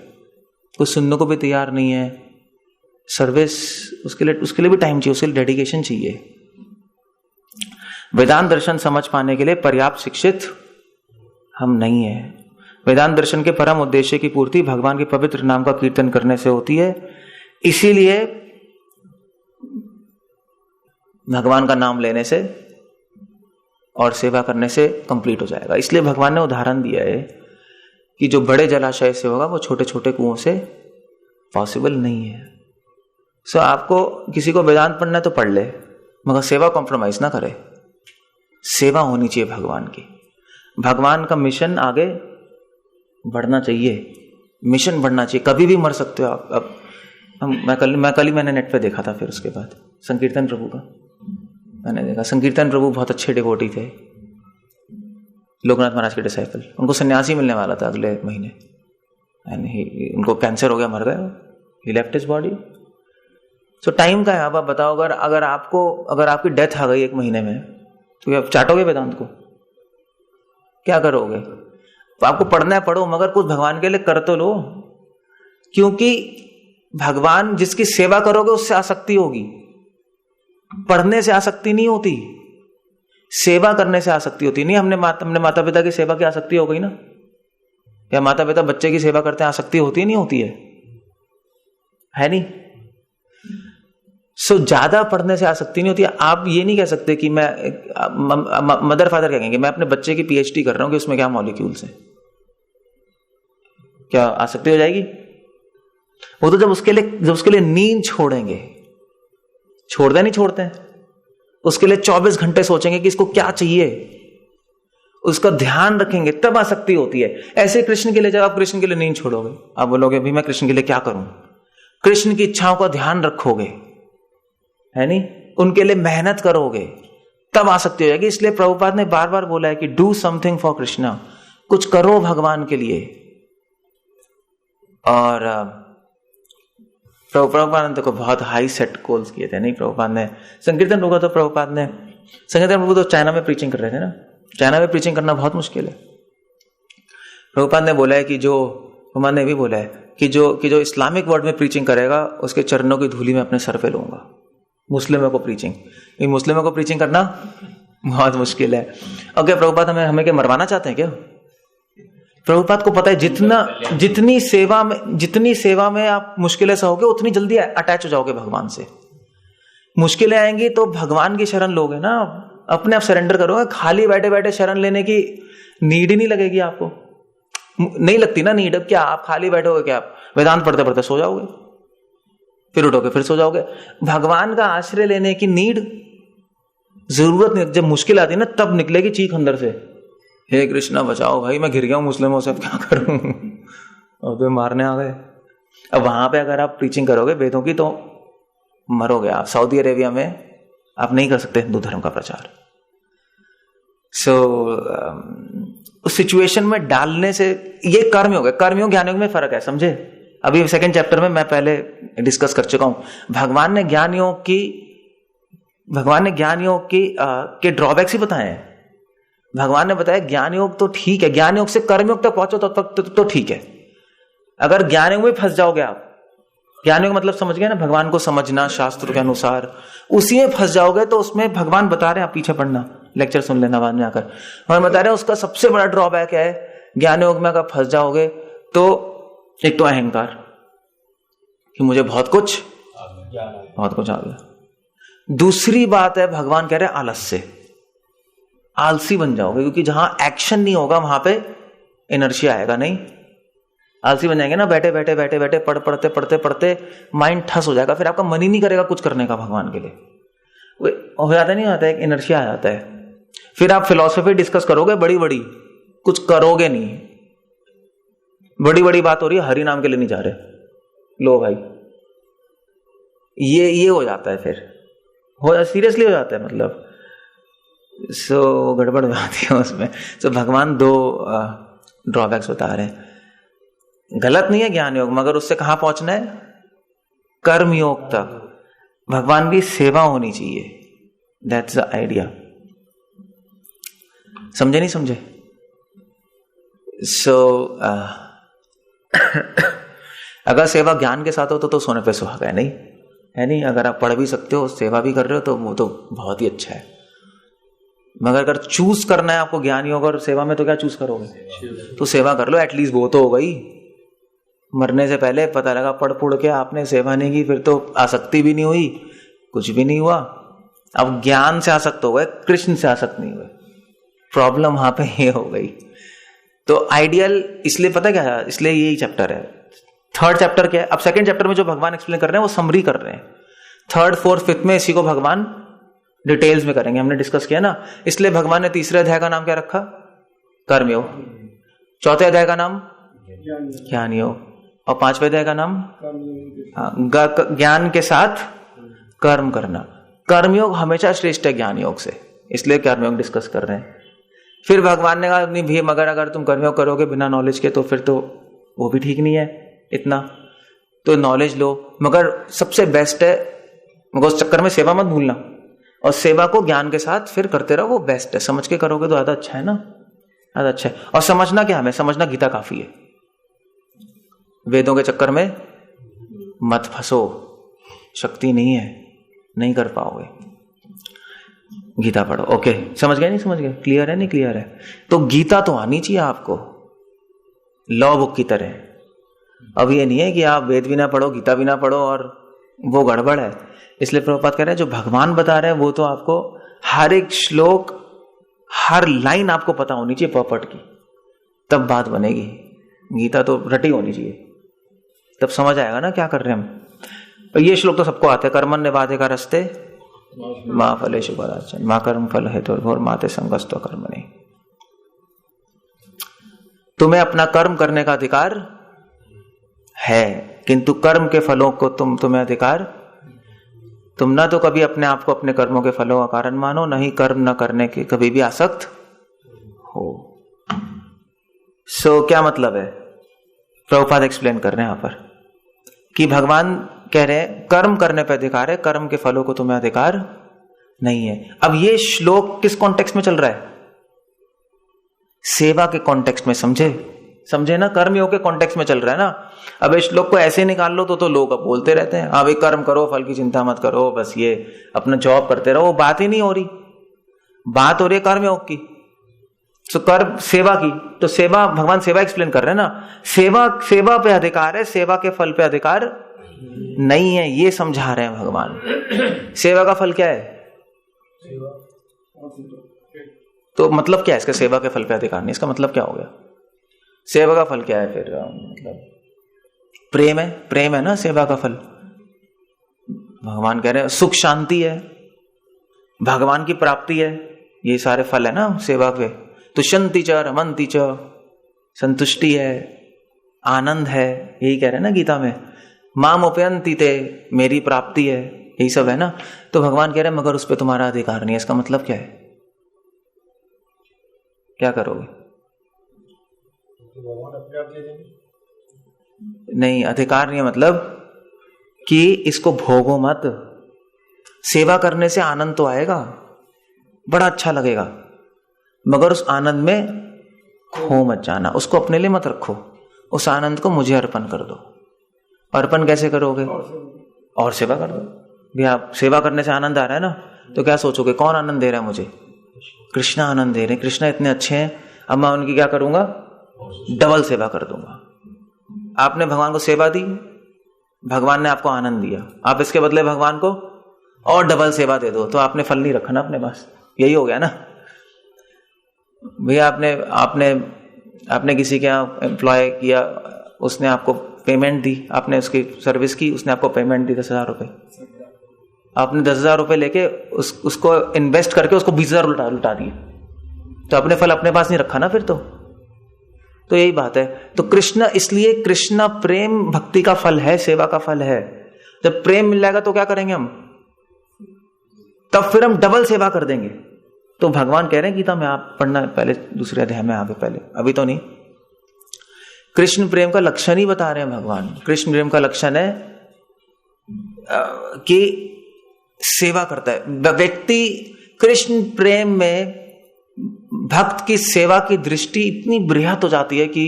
कुछ सुनने को भी तैयार नहीं है, सर्विस उसके लिए भी टाइम चाहिए, उसके लिए डेडिकेशन चाहिए। वेदांत दर्शन समझ पाने के लिए पर्याप्त शिक्षित हम नहीं है। वेदांत दर्शन के परम उद्देश्य की पूर्ति भगवान के पवित्र नाम का कीर्तन करने से होती है। इसीलिए भगवान का नाम लेने से और सेवा करने से कंप्लीट हो जाएगा। इसलिए भगवान ने उदाहरण दिया है कि जो बड़े जलाशय से होगा वो छोटे छोटे कुओं से पॉसिबल नहीं है। सो आपको किसी को वेदांत पढ़ना है तो पढ़ ले, मगर सेवा कॉम्प्रोमाइज ना करे। सेवा होनी चाहिए भगवान की, भगवान का मिशन आगे बढ़ना चाहिए, मिशन बढ़ना चाहिए। कभी भी मर सकते हो आप। अब मैं कल ही मैंने नेट पे देखा था, फिर उसके बाद संकीर्तन प्रभु का मैंने देखा। संकीर्तन प्रभु बहुत अच्छे डिवोटी थे, लोकनाथ महाराज के डिसाइपल। उनको सन्यासी मिलने वाला था अगले महीने, उनको कैंसर हो गया, मर गए, he left his body. So time का है। अब आप बताओ, अगर आपकी डेथ आ गई 1 महीने में, तो आप चाटोगे वेदांत को? क्या करोगे? तो आपको पढ़ना है पढ़ो, मगर कुछ भगवान के लिए कर तो लो। क्योंकि भगवान जिसकी सेवा करोगे उससे आसक्ति होगी, पढ़ने से आसक्ति नहीं होती, सेवा करने से आसक्ति होती। नहीं, हमने माता पिता की सेवा की आसक्ति हो गई ना, या माता पिता बच्चे की सेवा करते हैं, आसक्ति होती है नहीं होती है नहीं? सो ज्यादा पढ़ने से आसक्ति नहीं होती है। आप ये नहीं कह सकते कि मदर फादर क्या कहेंगे, मैं अपने बच्चे की पीएचडी कर रहा हूं कि उसमें क्या मॉलिक्यूल्स है, क्या आसक्ति हो जाएगी? वो तो जब उसके लिए नींद छोड़ेंगे, छोड़ते नहीं छोड़ते हैं, उसके लिए 24 घंटे सोचेंगे कि इसको क्या चाहिए, उसका ध्यान रखेंगे, तब आसक्ति होती है। ऐसे कृष्ण के लिए, जब आप कृष्ण के लिए नींद छोड़ोगे, आप बोलोगे भी मैं कृष्ण के लिए क्या करूं, कृष्ण की इच्छाओं का ध्यान रखोगे, है नहीं, उनके लिए मेहनत करोगे, तब आसक्ति हो जाएगी। इसलिए प्रभुपाद ने बार बार बोला है कि डू समथिंग फॉर कृष्णा, कुछ करो भगवान के लिए। और प्रभुपाद ने तो बहुत हाई सेट गोल्स किए थे। नहीं, प्रभुपाद ने संकीर्तन प्रभु तो संकीर्तन प्रभु तो चाइना में प्रीचिंग कर रहे थे ना। चाइना में प्रीचिंग करना बहुत मुश्किल है। प्रभुपाद ने बोला है कि भगवान ने भी बोला है कि जो इस्लामिक वर्ल्ड में प्रीचिंग करेगा उसके चरणों की धूली में अपने सर पे लूंगा। मुस्लिमों को प्रीचिंग करना बहुत मुश्किल है। ओके, प्रभुपाद हमें क्या मरवाना चाहते हैं क्या? प्रभुपाद को पता है जितनी सेवा में आप मुश्किलें सहोगे उतनी जल्दी अटैच हो जाओगे भगवान से। मुश्किलें आएंगी तो भगवान की शरण लोगे ना, अपने आप सरेंडर करोगे। खाली बैठे बैठे शरण लेने की नीड ही नहीं लगेगी आपको, नहीं लगती ना नीड। अब क्या आप खाली बैठोगे, क्या आप वेदांत पढ़ते पढ़ते सो जाओगे, फिर उठोगे फिर सो जाओगे? भगवान का आश्रय लेने की नीड, जरूरत नहीं। जब मुश्किल आती है ना तब निकलेगी चीख अंदर से, हे कृष्णा बचाओ भाई, मैं घिर गया हूं मुस्लिमों से, अब क्या करूं, और तो मारने आ गए। अब वहां पे अगर आप प्रीचिंग करोगे वेदों की तो मरोगे आप। सऊदी अरेबिया में आप नहीं कर सकते हिंदू धर्म का प्रचार। उस सिचुएशन में डालने से ये कर्मयोग है। कर्मयोग ज्ञानयोग में फर्क है, समझे? अभी 2nd चैप्टर में मैं पहले डिस्कस कर चुका हूं। भगवान ने ज्ञान योग के ड्रॉबैक्स ही बताए हैं। भगवान ने बताया ज्ञान योग तो ठीक है, ज्ञान योग से कर्मयोग तक पहुंचो तो ठीक है। अगर ज्ञान योग में फंस जाओगे आप, ज्ञान योग मतलब समझ गए ना, भगवान को समझना शास्त्र के अनुसार, उसी में फंस जाओगे तो उसमें भगवान बता रहे हैं, आप पीछे पढ़ना, लेक्चर सुन लेना बाद में आकर, और बता रहे हैं उसका सबसे बड़ा ड्रॉबैक है ज्ञान योग में अगर फंस जाओगे तो एक तो अहंकार कि मुझे बहुत कुछ आ गया। दूसरी बात है, भगवान कह रहे हैं आलस्य, आलसी बन जाओगे, क्योंकि जहां एक्शन नहीं होगा वहां पे इनर्शिया आएगा। नहीं, आलसी बन जाएंगे ना, बैठे बैठे पढ़ते माइंड ठस हो जाएगा, फिर आपका मन ही नहीं करेगा कुछ करने का भगवान के लिए। हो जाता नहीं होता है, इनर्शिया आ जाता है। फिर आप फिलॉसफी डिस्कस करोगे बड़ी बड़ी, कुछ करोगे नहीं। बड़ी बड़ी बात हो रही है, हरि नाम के लिए नहीं जा रहे, लो भाई, ये हो जाता है, फिर सीरियसली हो जाता है, मतलब गड़बड़ हो जाती है उसमें। भगवान 2 ड्रॉबैक्स बता रहे हैं। गलत नहीं है ज्ञान योग, मगर उससे कहां पहुंचना है? कर्म योग तक। भगवान की सेवा होनी चाहिए, दैट्स द आइडिया। समझे नहीं समझे? अगर सेवा ज्ञान के साथ हो तो सोने पे सुहागा है, नहीं है? नहीं, अगर आप पढ़ भी सकते हो, सेवा भी कर रहे हो, तो वो तो बहुत ही अच्छा है। मगर अगर चूज करना है आपको ज्ञान योग और सेवा में, तो क्या चूज करोगे? तो सेवा कर लो, एटलीस्ट वो तो हो गई। मरने से पहले पता लगा पढ़ के आपने सेवा नहीं की, फिर तो आसक्ति भी नहीं हुई, कुछ भी नहीं हुआ। अब ज्ञान से आसक्त हो गए, कृष्ण से आसक्त नहीं हुए। प्रॉब्लम वहां पे ये हो गई। तो आइडियल इसलिए पता क्या है, इसलिए यही चैप्टर है। 3rd चैप्टर क्या है? अब 2nd चैप्टर में जो भगवान एक्सप्लेन कर रहे हैं वो समरी कर रहे हैं। 3rd, 4th, 5th में इसी को भगवान डिटेल्स में करेंगे, हमने डिस्कस किया ना। इसलिए भगवान ने 3रे अध्याय का नाम क्या रखा? कर्मयोग। 4थे अध्याय का नाम ज्ञान योग, और 5वें अध्याय का नाम ज्ञान के साथ कर्म करना। कर्मयोग हमेशा श्रेष्ठ है ज्ञान योग से, इसलिए कर्मयोग डिस्कस कर रहे हैं। फिर भगवान ने कहा नहीं भी, मगर अगर तुम कर्मयोग करोगे बिना नॉलेज के, तो फिर तो वो भी ठीक नहीं है इतना, तो नॉलेज लो। मगर सबसे बेस्ट है, मगर उस चक्कर में सेवा मत भूलना, और सेवा को ज्ञान के साथ फिर करते रहो, वो बेस्ट है। समझ के करोगे तो ज्यादा अच्छा है ना, ज्यादा अच्छा है। और समझना क्या हमें? समझना गीता काफी है। वेदों के चक्कर में मत फंसो, शक्ति नहीं है, नहीं कर पाओगे। गीता पढ़ो। ओके, समझ गए नहीं समझ गए? क्लियर है नहीं क्लियर है? तो गीता तो आनी चाहिए आपको, लॉ बुक की तरह। अब ये नहीं है कि आप वेद भी ना पढ़ो, गीता भी ना पढ़ो, और वो गड़बड़ है। इसलिए प्रभुपाद कह रहे हैं जो भगवान बता रहे हैं वो तो आपको हर एक श्लोक, हर लाइन आपको पता होनी चाहिए प्रॉपर्ट की, तब बात बनेगी। गीता तो रटी होनी चाहिए, तब समझ आएगा ना क्या कर रहे हैं हम। ये श्लोक तो सबको आते हैं। कर्मण्येवाधिकारस्ते का रस्ते माँ फलेषु कदाचन माँ कर्म फल हेतुर्भुर् माते संगस्तो कर्मणि। तुम्हें अपना कर्म करने का अधिकार है, किंतु कर्म के फलों को तुम्हें अधिकार, तुम ना तो कभी अपने आप को अपने कर्मों के फलों का कारण मानो, नहीं कर्म न करने के कभी भी आसक्त हो। क्या मतलब है? प्रभुपाद एक्सप्लेन कर रहे हैं यहां पर कि भगवान कह रहे हैं कर्म करने पर अधिकार है, कर्म के फलों को तुम्हें अधिकार नहीं है। अब ये श्लोक किस कॉन्टेक्स्ट में चल रहा है? सेवा के कॉन्टेक्स्ट में। समझे ना? कर्मयोग के कॉन्टेक्स्ट में चल रहा है ना। अब इस श्लोक को ऐसे निकाल लो तो लोग अब बोलते रहते हैं, हाँ भाई कर्म करो, फल की चिंता मत करो, बस ये अपना जॉब करते रहो। बात ही नहीं हो रही, बात हो रही है कर्मयोग की। तो कर्म सेवा की, तो सेवा, भगवान सेवा एक्सप्लेन कर रहे हैं ना। सेवा पे अधिकार है, सेवा के फल पे अधिकार नहीं है, ये समझा रहे हैं भगवान। सेवा का फल क्या है? तो मतलब क्या है इसका? सेवा के फल पे अधिकार नहीं, इसका मतलब क्या हो गया? सेवा का फल क्या है फिर? मतलब प्रेम है ना सेवा का फल। भगवान कह रहे हैं सुख शांति है, भगवान की प्राप्ति है, ये सारे फल है ना सेवा के। तुष्यन्ति च रमन्ति च, संतुष्टि है, आनंद है, यही कह रहे हैं ना गीता में। माम उपयन्ति ते, मेरी प्राप्ति है, यही सब है ना। तो भगवान कह रहे हैं मगर उस पर तुम्हारा अधिकार नहीं है। इसका मतलब क्या है? क्या करोगे? नहीं, अधिकार नहीं है मतलब कि इसको भोगो मत। सेवा करने से आनंद तो आएगा, बड़ा अच्छा लगेगा, मगर उस आनंद में खो मत जाना, उसको अपने लिए मत रखो। उस आनंद को मुझे अर्पण कर दो। अर्पण कैसे करोगे? और सेवा कर दो। भी आप सेवा करने से आनंद आ रहा है ना, तो क्या सोचोगे कौन आनंद दे रहा है मुझे? कृष्ण आनंद दे रहे हैं। कृष्ण इतने अच्छे हैं, अब मैं उनकी क्या करूंगा? डबल सेवा कर दूंगा। आपने भगवान को सेवा दी, भगवान ने आपको आनंद दिया, आप इसके बदले भगवान को और डबल सेवा दे दो, तो आपने फल नहीं रखा ना अपने पास। यही हो गया ना भैया। आपने किसी के यहाँ एम्प्लॉय किया, उसने आपको पेमेंट दी, आपने उसकी सर्विस की, उसने आपको पेमेंट दी 10,000 रुपए। आपने 10,000 रुपए लेके उसको इन्वेस्ट करके उसको 20,000 लुटा दिए, तो अपने फल अपने पास नहीं रखा ना फिर तो। तो यही बात है। तो कृष्ण, इसलिए कृष्ण प्रेम भक्ति का फल है, सेवा का फल है। जब प्रेम मिल जाएगा तो क्या करेंगे हम? तब फिर हम डबल सेवा कर देंगे। तो भगवान कह रहे हैं गीता में, आप पढ़ना पहले दूसरे अध्याय में आगे, पहले अभी तो नहीं। कृष्ण प्रेम का लक्षण ही बता रहे हैं भगवान। कृष्ण प्रेम का लक्षण है कि सेवा करता है व्यक्ति। कृष्ण प्रेम में भक्त की सेवा की दृष्टि इतनी बृहत हो जाती है कि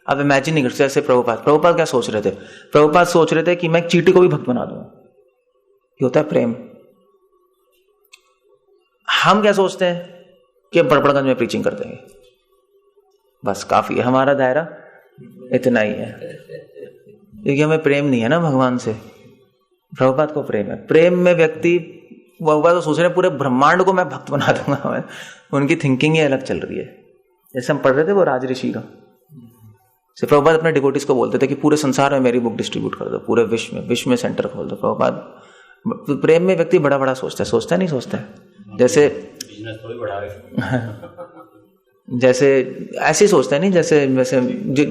आप इमेजिन नहीं कर सकते। जैसे प्रभुपाद क्या सोच रहे थे? प्रभुपाद सोच रहे थे कि मैं चींटी को भी भक्त बना दूंगा। ये होता है प्रेम। हम क्या सोचते हैं कि बड़बड़गंज में प्रीचिंग कर देंगे, बस काफी है, हमारा दायरा इतना ही है। क्योंकि हमें प्रेम नहीं है ना भगवान से। प्रभुपाद को प्रेम है। प्रेम में व्यक्ति वो तो सोच रहे हैं पूरे ब्रह्मांड को मैं भक्त बना दूंगा। उनकी थिंकिंग ही अलग चल रही है। जैसे हम पढ़ रहे थे वो राज ऋषि का, प्रभुपाद अपने डिवोटीज को बोलते थे कि पूरे संसार में मेरी बुक डिस्ट्रीब्यूट कर दो, पूरे विश्व में सेंटर खोल दो। प्रभुपाद प्रेम में व्यक्ति बड़ा बड़ा सोचता है नहीं सोचता है। जैसे बिजनेस थोड़ी बढ़ा रहे जैसे ऐसे सोचता है नहीं, जैसे वैसे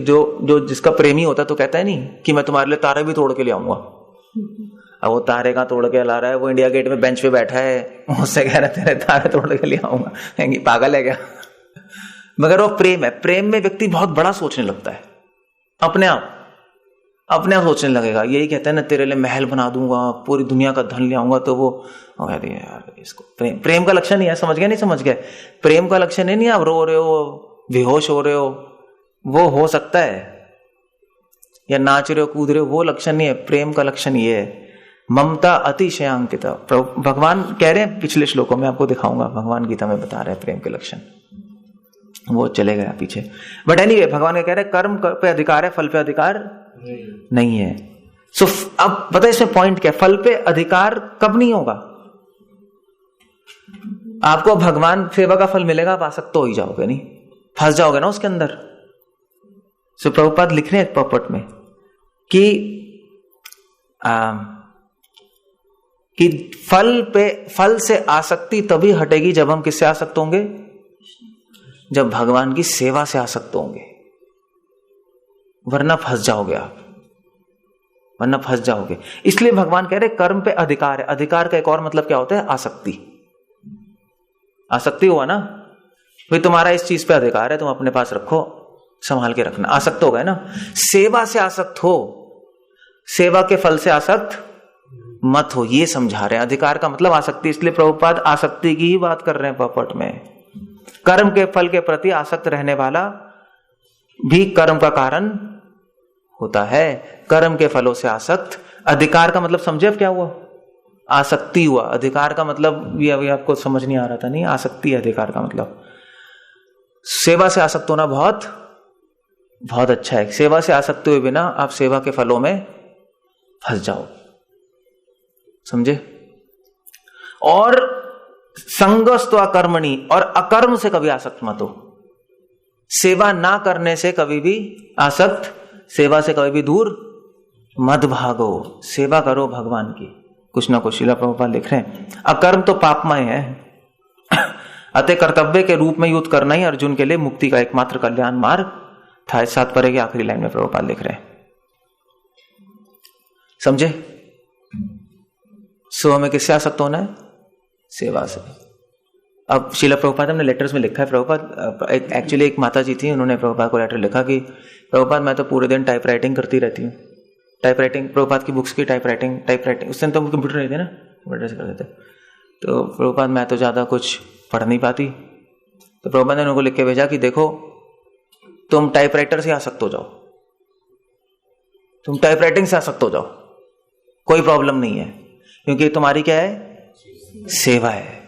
जो जिसका प्रेमी होता है तो कहता है नहीं कि मैं तुम्हारे लिए तारे भी तोड़ के ले आऊंगा। अब वो तारे का तोड़ के ला रहा है, वो इंडिया गेट में बेंच पे बैठा है, उससे कह रहा है तेरे तारे तोड़ के ले आऊंगा। पागल है क्या? मगर वो प्रेम है। प्रेम में व्यक्ति बहुत बड़ा सोचने लगता है, अपने आप सोचने लगेगा। यही कहते हैं ना, तेरे लिए महल बना दूंगा, पूरी दुनिया का धन ले आऊंगा। तो वो अरे यार, इसको प्रेम का लक्षण नहीं है। समझ गए? नहीं समझ गए? प्रेम का लक्षण नहीं आप रो रहे हो, बेहोश हो रहे हो, वो हो सकता है, या नाच रहे हो, कूद रहे हो, वो लक्षण नहीं है। प्रेम का लक्षण ये है ममता अतिशयांकित। भगवान कह रहे हैं पिछले श्लोकों में, आपको दिखाऊंगा, भगवान गीता में बता रहे हैं प्रेम के लक्षण। वो चले गया पीछे। बट एनीवे, भगवान कह रहे हैं कर्म पे अधिकार है, फल पे अधिकार नहीं है। सो अब बताइए इसमें पॉइंट क्या? फल पे अधिकार कब नहीं होगा? आपको भगवान सेवा का फल मिलेगा, आप आसक्त हो ही जाओगे, नहीं फंस जाओगे ना उसके अंदर। सो प्रभुपाद लिख रहे हैं पॉपट में कि फल से आसक्ति तभी हटेगी जब हम किससे आसक्त होंगे? जब भगवान की सेवा से आसक्त होंगे, वरना फंस जाओगे आप, वरना फंस जाओगे। इसलिए भगवान कह रहे कर्म पे अधिकार है। अधिकार का एक और मतलब क्या होता है? आसक्ति। आसक्ति हुआ ना भाई, तुम्हारा इस चीज पे अधिकार है, तुम अपने पास रखो, संभाल के रखना। आसक्त हो गए ना। सेवा से आसक्त हो, सेवा के फल से आसक्त मत हो, ये समझा रहे हैं। अधिकार का मतलब आसक्ति। इसलिए प्रभुपाद आसक्ति की ही बात कर रहे हैं पॉपट में। कर्म के फल के प्रति आसक्त रहने वाला भी कर्म का कारण होता है। कर्म के फलों से आसक्त। अधिकार का मतलब समझे अब क्या हुआ? आसक्ति हुआ। अधिकार का मतलब ये अभी आपको समझ नहीं आ रहा था, नहीं? आसक्ति है अधिकार का मतलब। सेवा से आसक्त होना बहुत बहुत अच्छा है। सेवा से आसक्त हुए बिना आप सेवा के फलों में फंस जाओ, समझे? और संगस्त्वा कर्मणि, और अकर्म से कभी आसक्त मत हो। सेवा ना करने से कभी भी आसक्त, सेवा से कभी भी दूर मत भागो। सेवा करो भगवान की। कुछ ना कुछ श्रील प्रभुपाद लिख रहे हैं, अकर्म तो पापमय है, अतः कर्तव्य के रूप में युद्ध करना ही अर्जुन के लिए मुक्ति का एकमात्र कल्याण मार्ग था। इस 7 पारे की आखिरी लाइन में प्रभुपाद लिख रहे हैं, समझे? सो हमें किससे आसक्त होना है? सेवा से। अब श्रील प्रभुपाद हमने लेटर्स में लिखा है। प्रभुपाद एक्चुअली एक माता जी थी, उन्होंने प्रभुपाद को लेटर लिखा कि प्रभुपाद मैं तो पूरे दिन टाइपराइटिंग करती रहती हूँ। टाइपराइटिंग, प्रभुपाद की बुक्स की टाइपराइटिंग उस दिन तो कंप्यूटर नहीं थे ना, कंप्यूटर से करते थे। तो प्रभुपाद मैं तो ज्यादा कुछ पढ़ नहीं पाती। तो प्रभुपाद ने उनको लिख के भेजा कि देखो, तुम टाइपराइटर से आसक्त हो जाओ, तुम टाइपराइटिंग से आसक्त हो जाओ, कोई प्रॉब्लम नहीं है, क्योंकि तुम्हारी क्या है? सेवा है।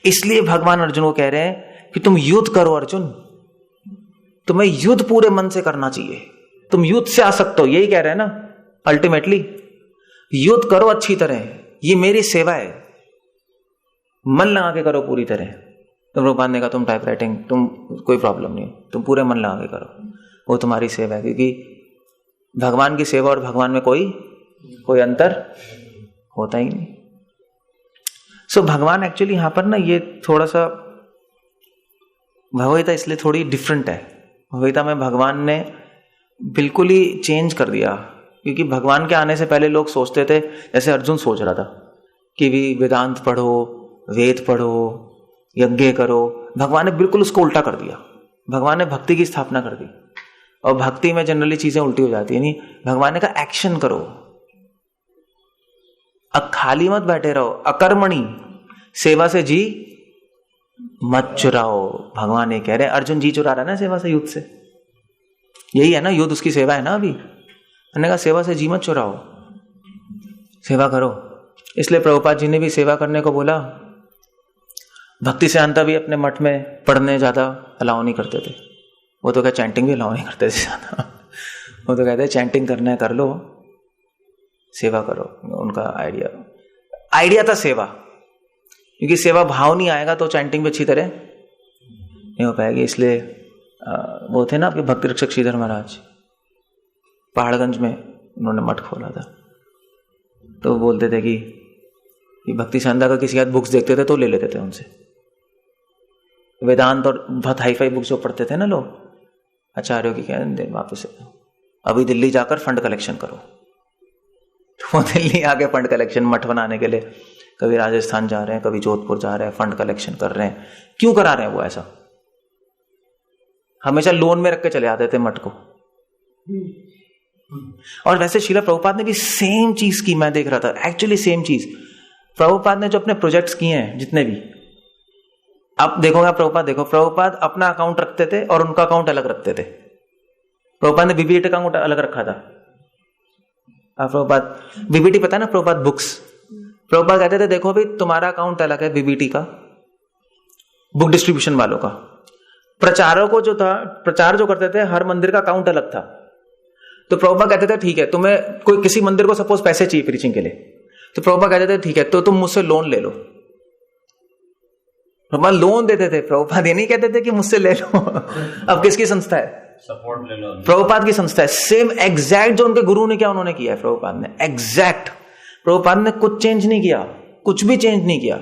इसलिए भगवान अर्जुन को कह रहे हैं कि तुम युद्ध करो अर्जुन, तुम्हें युद्ध पूरे मन से करना चाहिए। तुम युद्ध से आसक्त हो, यही कह रहे हैं ना अल्टीमेटली। युद्ध करो अच्छी तरह, ये मेरी सेवा है, मन लगा के करो पूरी तरह। तुम प्रभुपाद ने कहा तुम टाइपराइटिंग, तुम कोई प्रॉब्लम नहीं, तुम पूरे मन लगा के करो, वो तुम्हारी सेवा है। क्योंकि भगवान की सेवा और भगवान में कोई अंतर होता ही नहीं। सो भगवान एक्चुअली यहां पर ना ये थोड़ा सा भगवद्गीता इसलिए थोड़ी डिफरेंट है। भव्यता में भगवान ने बिल्कुल ही चेंज कर दिया, क्योंकि भगवान के आने से पहले लोग सोचते थे, जैसे अर्जुन सोच रहा था कि भी वेदांत पढ़ो, वेद पढ़ो, यज्ञ करो। भगवान ने बिल्कुल उसको उल्टा कर दिया। भगवान ने भक्ति की स्थापना कर दी, और भक्ति में जनरली चीजें उल्टी हो जाती है। नहीं, भगवान ने कहा एक्शन करो, अब खाली मत बैठे रहो, अकर्मणी सेवा से जी मत चुराओ। भगवान ये कह रहे, अर्जुन जी चुरा रहा है ना सेवा से, युद्ध से। यही है ना युद्ध, उसकी सेवा है ना। अभी मैंने कहा सेवा से जी मत चुराओ, सेवा करो। इसलिए प्रभुपाद जी ने भी सेवा करने को बोला। भक्ति सिद्धांता भी अपने मठ में पढ़ने ज्यादा अलाउ नहीं करते थे। वो तो क्या चैंटिंग भी अलाउ नहीं करते थे ज्यादा। वो तो कहते चैंटिंग करना है कर लो, सेवा करो। उनका आइडिया था सेवा, क्योंकि सेवा भाव नहीं आएगा तो चैंटिंग भी अच्छी तरह नहीं हो पाएगी। इसलिए वो थे ना आपके भक्ति रक्षक श्रीधर महाराज, पहाड़गंज में उन्होंने मठ खोला था। तो बोलते थे कि भक्ति संध्या का किसी हाथ बुक्स देखते थे तो ले लेते थे उनसे, वेदांत और बहुत हाई फाई बुक्स जो पढ़ते थे ना लोग, आचार्यों की कह दे वापस अभी दिल्ली जाकर फंड कलेक्शन करो। तो वो दिल्ली आके फंड कलेक्शन मठ बनाने के लिए कभी राजस्थान जा रहे हैं, कभी जोधपुर जा रहे हैं, फंड कलेक्शन कर रहे हैं। क्यों करा रहे हैं वो ऐसा? हमेशा लोन में रख के चले आते थे मठ को। और वैसे श्रील प्रभुपाद ने भी सेम चीज की, मैं देख रहा था एक्चुअली सेम चीज। प्रभुपाद ने जो अपने प्रोजेक्ट्स किए हैं जितने भी, आप देखोगे प्रभुपाद, देखो प्रभुपाद अपना अकाउंट रखते थे और उनका अकाउंट अलग रखते थे। प्रभुपाद ने बीबीटी अकाउंट अलग रखा था। प्रभुपाद बीबीटी पता है ना, प्रभुपाद बुक्स। प्रभुपाद कहते थे देखो भाई तुम्हारा अकाउंट अलग है बीबीटी का, बुक डिस्ट्रीब्यूशन वालों का। प्रचारों को जो था, प्रचार जो करते थे, हर मंदिर का अकाउंट अलग था। तो प्रभुपाद कहते थे ठीक है, तुम्हें कोई किसी मंदिर को सपोज पैसे चाहिए प्रीचिंग के लिए, तो प्रभुपाद कहते थे ठीक है तो तुम मुझसे लोन ले लो। प्रभुपाद लोन देते थे, प्रभुपाद ये नहीं कहते थे कि मुझसे ले लो। अब किसकी संस्था है? सपोर्ट ले लो, प्रभुपाद की संस्था है। सेम एग्जैक्ट जो उनके गुरु ने किया उन्होंने किया है प्रभुपाद ने, एग्जैक्ट। प्रभुपाद ने कुछ चेंज नहीं किया, कुछ भी चेंज नहीं किया।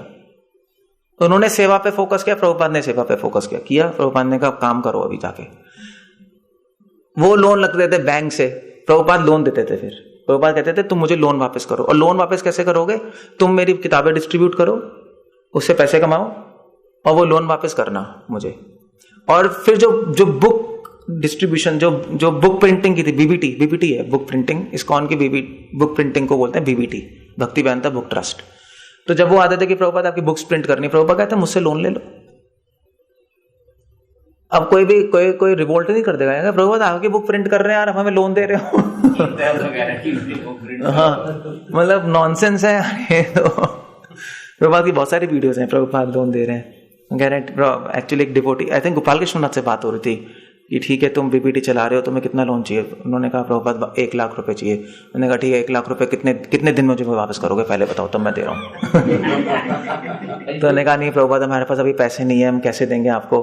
उन्होंने सेवा पे फोकस किया, प्रभुपाद ने सेवा पे फोकस किया। प्रभुपाद ने कहा काम करो अभी जाके। वो लोन लगते थे बैंक से, प्रभुपाद लोन देते थे। फिर प्रभुपाद कहते थे तुम मुझे लोन वापस करो। और लोन वापस कैसे करोगे? तुम मेरी किताबें डिस्ट्रीब्यूट करो, उससे पैसे कमाओ और वो लोन वापस करना मुझे। और फिर जो बुक डिस्ट्रीब्यूशन, जो बुक प्रिंटिंग की थी, बीबीटी है बुक प्रिंटिंग, इस्कॉन की बुक प्रिंटिंग को बोलते हैं बीबीटी, भक्ति वेदांता बुक ट्रस्ट। तो जब वो आते थे कि प्रभुपाद आपकी बुक्स प्रिंट करनी, प्रभुपाद कहते हैं मुझसे लोन ले लो। अब कोई रिवोल्ट नहीं कर देगा, प्रभुपाद आपकी बुक प्रिंट कर रहे हैं यार, हमें लोन दे रहे हो। हाँ, मतलब नॉनसेंस है यार। तो प्रभुपाद की बहुत सारी वीडियोस हैं, प्रभुपाद लोन दे रहे हैं। कह रहे हैं एक्चुअली एक devotee, I think Gopal Krishna Nath से बात हो रही थी कि ठीक है तुम बीबीटी चला रहे हो, तुम्हें कितना लोन चाहिए? उन्होंने कहा प्रभुपाद 1 लाख रुपए चाहिए। उन्होंने कहा ठीक है 1 लाख रुपए कितने दिन में मुझे वापस करोगे पहले बताओ, तब मैं दे रहा हूँ। तो उन्होंने कहा नहीं प्रभुपाद हमारे पास अभी पैसे नहीं है, हम कैसे देंगे आपको?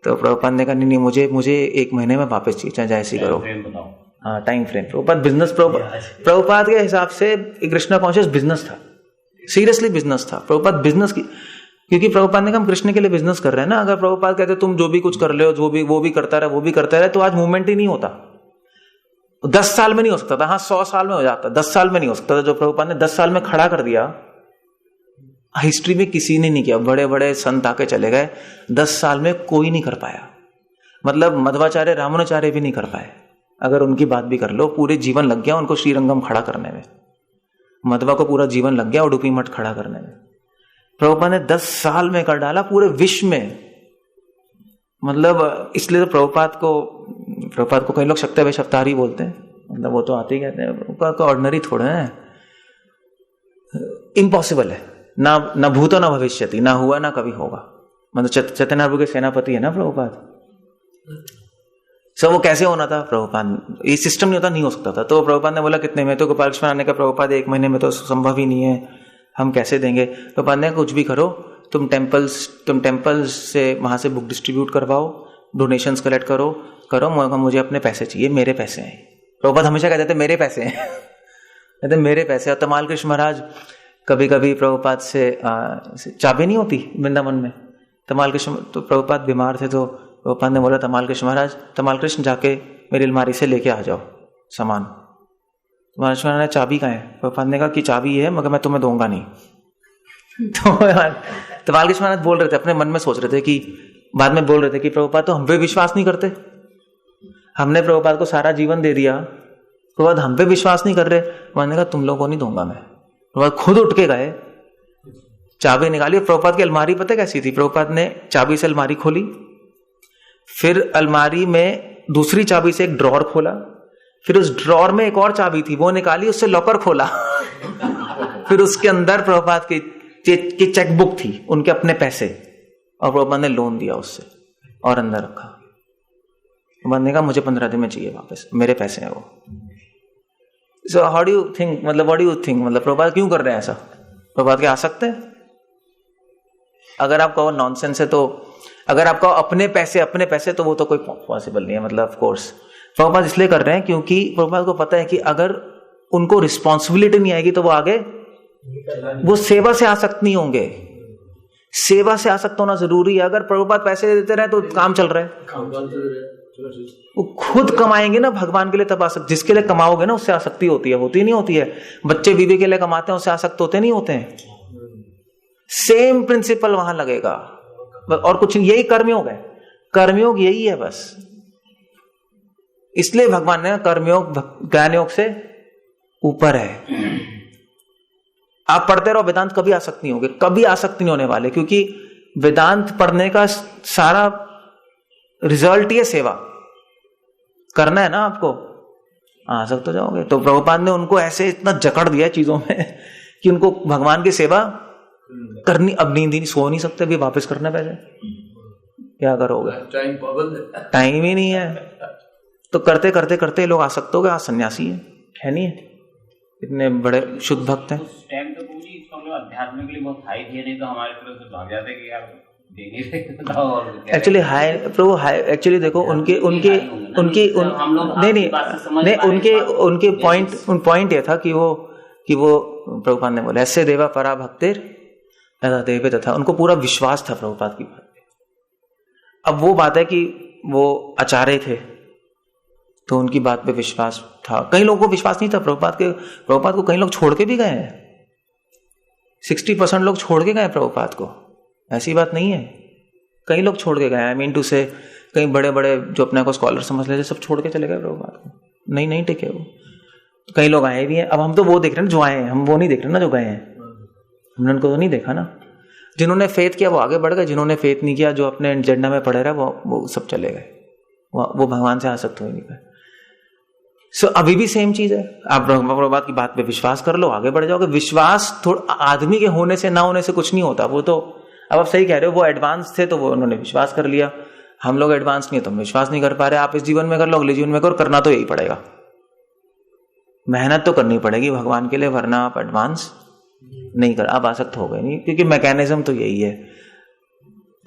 तो प्रभुपाद ने कहा नहीं मुझे 1 महीने में वापस चाहिए, चाहे जैसी करो। हाँ time frame. Prabhupada business, Prabhupada के हिसाब से कृष्णा कॉन्शियस बिजनेस था, सीरियसली बिजनेस था। प्रभुपाद बिजनेस की, क्योंकि प्रभुपाद ने कहा हम कृष्ण के लिए बिजनेस कर रहे हैं ना। अगर प्रभुपाद कहते तुम जो भी कुछ कर ले हो, वो भी करता रहे, तो आज मूवमेंट ही नहीं होता। 10 साल में नहीं हो सकता था, हाँ 100 साल में हो जाता, 10 साल में नहीं हो सकता था। जो प्रभुपाद ने 10 साल में खड़ा कर दिया, हिस्ट्री में किसी ने नहीं किया। बड़े बड़े संत आके चले गए, 10 साल में कोई नहीं कर पाया। मतलब मध्वाचार्य, रामानुचार्य भी नहीं कर पाए। अगर उनकी बात भी कर लो, पूरे जीवन लग गया उनको श्रीरंगम खड़ा करने में। मध्वा को पूरा जीवन लग गया उडुपी मठ खड़ा करने में। प्रभुपाद ने 10 साल में कर डाला पूरे विश्व में। मतलब इसलिए तो प्रभुपाद को कई लोग शक्ति वैश अवतार ही बोलते हैं। मतलब वो तो आते ही कहते हैं, प्रभुपाद को ऑर्डिनरी थोड़े हैं, इम्पॉसिबल है। ना भूतो ना भविष्यति, ना हुआ ना कभी होगा। मतलब चैतन्य प्रभु के सेनापति है ना प्रभुपाद। वो कैसे होना था? प्रभुपाद, ये सिस्टम नहीं होता, नहीं हो सकता था। तो प्रभुपाद ने बोला कितने में? तो गोपाल कृष्ण आने का प्रभुपाद 1 महीने में तो संभव ही नहीं है, हम कैसे देंगे? प्रभुपाद ने कुछ भी करो, तुम टेम्पल्स से वहां से बुक डिस्ट्रीब्यूट करवाओ, डोनेशंस कलेक्ट करो, मुझे अपने पैसे चाहिए, मेरे पैसे हैं। प्रभुपाद हमेशा कहते थे मेरे पैसे हैं। कहते मेरे पैसे। और तमाल कृष्ण महाराज कभी कभी प्रभुपाद से चाबी नहीं होती वृंदावन में, तमाल कृष्ण, तो प्रभुपाद बीमार थे तो प्रभुपाद ने बोला तमाल कृष्ण महाराज, तमाल कृष्ण जाके मेरी अलमारी से लेके आ जाओ सामान। तमाल कृष्ण महाराज चाबी कहाँ है? प्रभुपाद ने कहा कि चाबी है मगर मैं तुम्हें दूंगा नहीं। तो तमाल कृष्ण महाराज बोल रहे थे, अपने मन में सोच रहे थे कि बाद में बोल रहे थे कि प्रभुपाद तो हम पे विश्वास नहीं करते, हमने प्रभुपाद को सारा जीवन दे दिया, प्रभुपाद हम पे विश्वास नहीं कर रहे। मैंने कहा तुम लोगों को नहीं दूंगा मैं। प्रभुपाद खुद उठ के गए, चाबी निकाली। प्रभुपाद की अलमारी पता कैसी थी? प्रभुपाद ने चाबी से अलमारी खोली, फिर अलमारी में दूसरी चाबी से एक ड्रॉर खोला, फिर उस ड्रॉर में एक और चाबी थी वो निकाली, उससे लॉकर खोला। फिर उसके अंदर प्रभुपाद की चेकबुक थी, उनके अपने पैसे, और प्रभुपाद ने लोन दिया उससे और अंदर रखा। प्रभुपाद ने कहा मुझे 15 दिन में चाहिए वापस, मेरे पैसे हैं वो। So how do you think, मतलब व्हाट डू यू थिंक, मतलब प्रभुपाद क्यों कर रहे हैं ऐसा? प्रभुपाद क्या आ सकते हैं? अगर आप कहो नॉनसेंस है, तो अगर आप कहो अपने पैसे तो वो तो कोई पॉसिबल नहीं है। मतलब ऑफ कोर्स प्रभुपाद इसलिए कर रहे हैं क्योंकि प्रभुपाद को पता है कि अगर उनको रिस्पॉन्सिबिलिटी नहीं आएगी तो वो आगे वो सेवा से आसक्त नहीं होंगे। सेवा से आसक्त होना जरूरी है। अगर प्रभुपाद पैसे देते रहे तो काम चल रहा है, वो खुद कमाएंगे ना भगवान के लिए तब आसक्त। जिसके लिए कमाओगे ना उससे आसक्ति होती है, होती नहीं होती है? बच्चे बीवी के लिए कमाते हैं उससे आसक्त होते नहीं होते हैं? सेम प्रिंसिपल वहां लगेगा। और कुछ यही कर्मयोग है, कर्मयोग यही है बस। इसलिए भगवान ने कर्मयोग ज्ञान योग से ऊपर है। आप पढ़ते रहो वेदांत, कभी आसक्त नहीं होंगे, कभी आसक्त नहीं होने वाले, क्योंकि वेदांत पढ़ने का सारा रिजल्ट ही है सेवा करना है ना आपको, आसक्त हो जाओगे। तो प्रभुपाद ने उनको ऐसे इतना जकड़ दिया चीजों में कि उनको भगवान की सेवा करनी। अब नींद ही सो नहीं सकते, भी वापस करना पैसे, क्या करोगे? टाइम ही नहीं है। तो करते करते करते लोग आसक्त हो गए। आज सन्यासी है नहीं है, इतने बड़े शुद्ध भक्त हैं। उस टाइम तो पूरी इसका मतलब अध्यात्म के लिए बहुत हाई थे, नहीं तो हमारे तरफ से भाग जाते कि यार एक्चुअली हाई प्रभु हाई। एक्चुअली देखो उनके पॉइंट ये था कि वो प्रभुपाद ने बोला ऐसे देवा परा भक्तिर ऐसा देवे तथा, उनको पूरा विश्वास था प्रभुपाद की बात पे। अब वो बात है कि वो आचार्य थे तो उनकी बात पे विश्वास था, कई लोगों को विश्वास नहीं था प्रभुपाद को कई लोग छोड़ के भी गए हैं। 60% लोग छोड़ के गए प्रभुपाद को, ऐसी बात नहीं है, कई लोग छोड़ के गए। आई मीन टू से कई बड़े बड़े जो अपने को स्कॉलर समझ लेते सब छोड़ के चले गए प्रभुपाद को, नहीं टिके वो। कई लोग आए भी हैं। अब हम तो वो देख रहे हैं जो आए हैं, हम वो नहीं देख रहे ना जो गए हैं। हमने उनको तो नहीं देखा ना। जिन्होंने फेथ किया वो आगे बढ़ गए, जिन्होंने फेथ नहीं किया, जो अपने एजेंडा में पड़े रहे वो सब चले गए, वो भगवान से आसक्त हो ही नहीं पाए। सो अभी भी सेम चीज है। आप प्रभुपाद की बात पे विश्वास कर लो, आगे बढ़ जाओगे। विश्वास थोड़ा आदमी के होने से ना होने से कुछ नहीं होता। वो तो अब आप सही कह रहे हो, वो एडवांस थे तो वो उन्होंने विश्वास कर लिया। हम लोग एडवांस नहीं है तो हम विश्वास नहीं कर पा रहे। आप इस जीवन में कर लो, अगले जीवन में करो, करना तो यही पड़ेगा, मेहनत तो करनी पड़ेगी भगवान के लिए, वरना आप एडवांस नहीं कर, आप आसक्त हो गए नहीं, क्योंकि मैकेनिज्म तो यही है।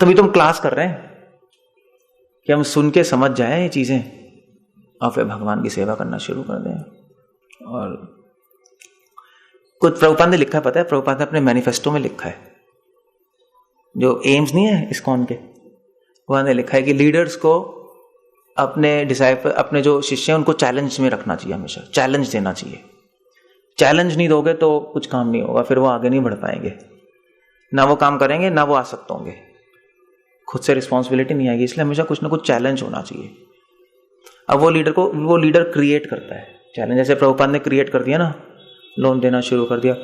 तभी तुम क्लास कर रहे हैं कि हम सुन के समझ जाए ये चीजें और फिर भगवान की सेवा करना शुरू कर दें। और कुछ प्रभुपाद ने लिखा है, पता है प्रभुपाद ने अपने मैनिफेस्टो में लिखा है, जो एम्स नहीं है इस्कॉन के, वहां ने लिखा है कि लीडर्स को अपने डिसाइपल, अपने जो शिष्य हैं उनको चैलेंज में रखना चाहिए, हमेशा चैलेंज देना चाहिए। चैलेंज नहीं दोगे तो कुछ काम नहीं होगा, फिर वो आगे नहीं बढ़ पाएंगे, ना वो काम करेंगे ना वो आसक्त होंगे, खुद से रिस्पॉन्सिबिलिटी नहीं आएगी। इसलिए हमेशा कुछ ना कुछ चैलेंज होना चाहिए। अब वो लीडर क्रिएट करता है चैलेंज, जैसे प्रभुपाद ने क्रिएट कर दिया ना, लोन देना शुरू कर दिया।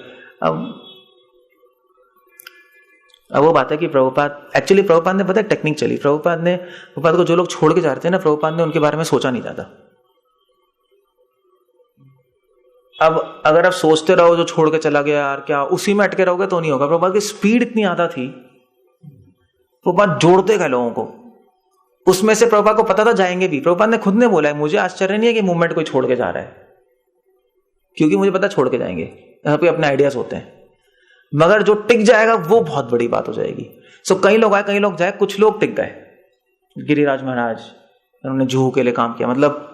अब वो बात है कि प्रभुपाद ने पता है टेक्निक चली, प्रभुपाद को जो लोग छोड़ के जा रहे थे ना, प्रभुपाद ने उनके बारे में सोचा नहीं जाता। अब अगर आप सोचते रहो जो छोड़ के चला गया यार क्या, उसी में अटके रहोगे तो नहीं होगा। प्रभुपाद की स्पीड इतनी ज्यादा थी, प्रभुपाद जोड़ते गए लोगों को, उसमें से प्रभुपाद को पता था जाएंगे भी। प्रभुपाद ने खुद ने बोला है, मुझे आश्चर्य नहीं है कि मूवमेंट कोई छोड़ के जा रहा है, क्योंकि मुझे पता छोड़ के जाएंगे, यहाँ पे अपने आइडियाज होते हैं, मगर जो टिक जाएगा वो बहुत बड़ी बात हो जाएगी। सो कई लोग आए कई लोग जाए, कुछ लोग टिक गए। गिरिराज महाराज उन्होंने जूहू के लिए काम किया, मतलब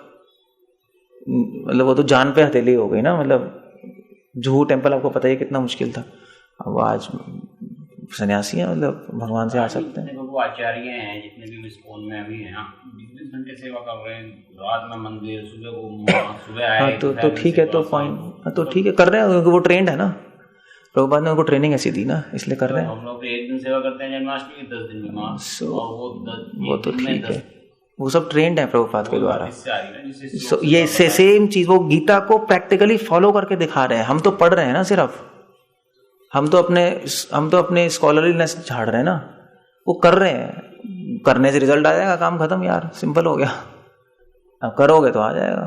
वो तो जान पे हथेली हो गई ना। मतलब जूहू टेम्पल आपको पता ही कितना मुश्किल था, अब आज सन्यासी है, मतलब भगवान से आ सकते हैं। वो आचार्य हैं जितने भी इस्कॉन में अभी हैं 20 घंटे सेवा कर रहे हैं, रात में मंदिर, सुबह आए तो ठीक है, तो फाइन, तो ठीक है, कर रहे हैं, वो ट्रेंड है ना, प्रभुपाद ने उनको ट्रेनिंग ऐसी दी ना, इसलिए कर रहे हैं। हम लोग 1 दिन सेवा करते हैं जन्माष्टमी की, 10 दिन की, वो तो ठीक है, वो सब ट्रेंड है प्रभुपाद के द्वारा। ये सेम चीज वो गीता को प्रैक्टिकली फॉलो करके दिखा रहे हैं। हम तो पढ़ रहे हैं ना, सिर्फ हम तो अपने स्कॉलरलीनेस झाड़ रहे हैं ना, वो कर रहे हैं, करने से रिजल्ट आ जाएगा, काम खत्म यार, सिंपल हो गया। अब करोगे तो आ जाएगा।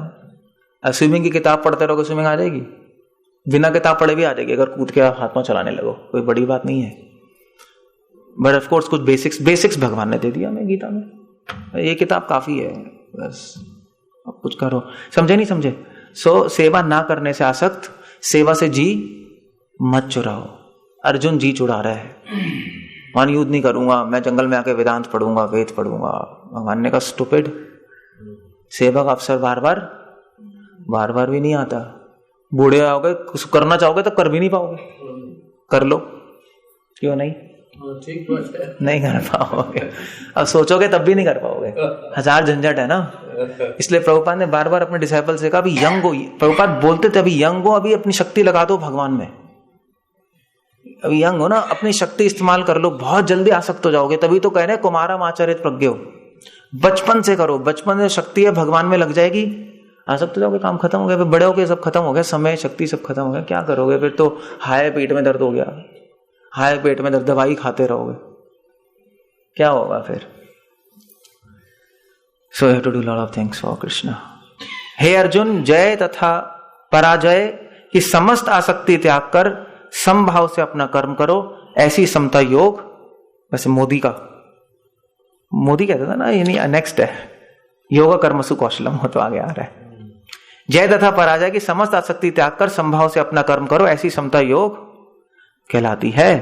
अब स्विमिंग की किताब पढ़ते रहोगे, स्विमिंग आ जाएगी, बिना किताब पढ़े भी आ जाएगी अगर कूद के हाथ पांव चलाने लगो, कोई बड़ी बात नहीं है। बट ऑफ कोर्स कुछ बेसिक्स भगवान ने दे दिया हमें गीता में, ये किताब काफी है, बस अब कुछ करो, समझे नहीं समझे। सेवा ना करने से आसक्त, सेवा से जी मत चुराओ। अर्जुन जी चुरा रहा है, मान युद्ध नहीं करूंगा, मैं जंगल में आके वेदांत पढ़ूंगा, वेद पढ़ूंगा। भगवान ने कहा स्टूपिड, सेवा का अवसर बार बार भी नहीं आता। बूढ़े आओगे, कुछ करना चाहोगे तो कर भी नहीं पाओगे, कर लो, क्यों नहीं, ठीक बात है, नहीं कर पाओगे। अब सोचोगे तब भी नहीं कर पाओगे, हजार झंझट है ना। इसलिए प्रभुपाद ने बार बार अपने डिसाइपल से कहा अभी यंग हो, प्रभुपाद बोलते थे अभी यंग हो, अभी अपनी शक्ति लगा दो भगवान में, अभी यंग हो ना, अपनी शक्ति इस्तेमाल कर लो, बहुत जल्दी आसक्त हो जाओगे। तभी तो कह रहे कुमारम आचरित प्रज्ञो, बचपन से करो, बचपन में शक्ति है भगवान में लग जाएगी, आसक्त हो जाओगे, काम खत्म हो गया। फिर बड़े हो गए, सब खत्म हो गया, समय शक्ति सब खत्म हो गया, क्या करोगे फिर? तो हाय पेट में दर्द हो गया, हाय पेट में दर्द, दवाई खाते रहोगे, क्या होगा फिर? So you have to do lot of things for Krishna. हे अर्जुन, जय तथा पराजय की समस्त आसक्ति त्याग कर समभाव से अपना कर्म करो, ऐसी समता योग। वैसे मोदी कहता था ना, ये नहीं, नेक्स्ट है योगा कर्मसु कौशलम, हो तो आगे आ रहा है। जय तथा पराजय की समस्त आसक्ति त्याग कर समभाव से अपना कर्म करो, ऐसी समता योग कहलाती है।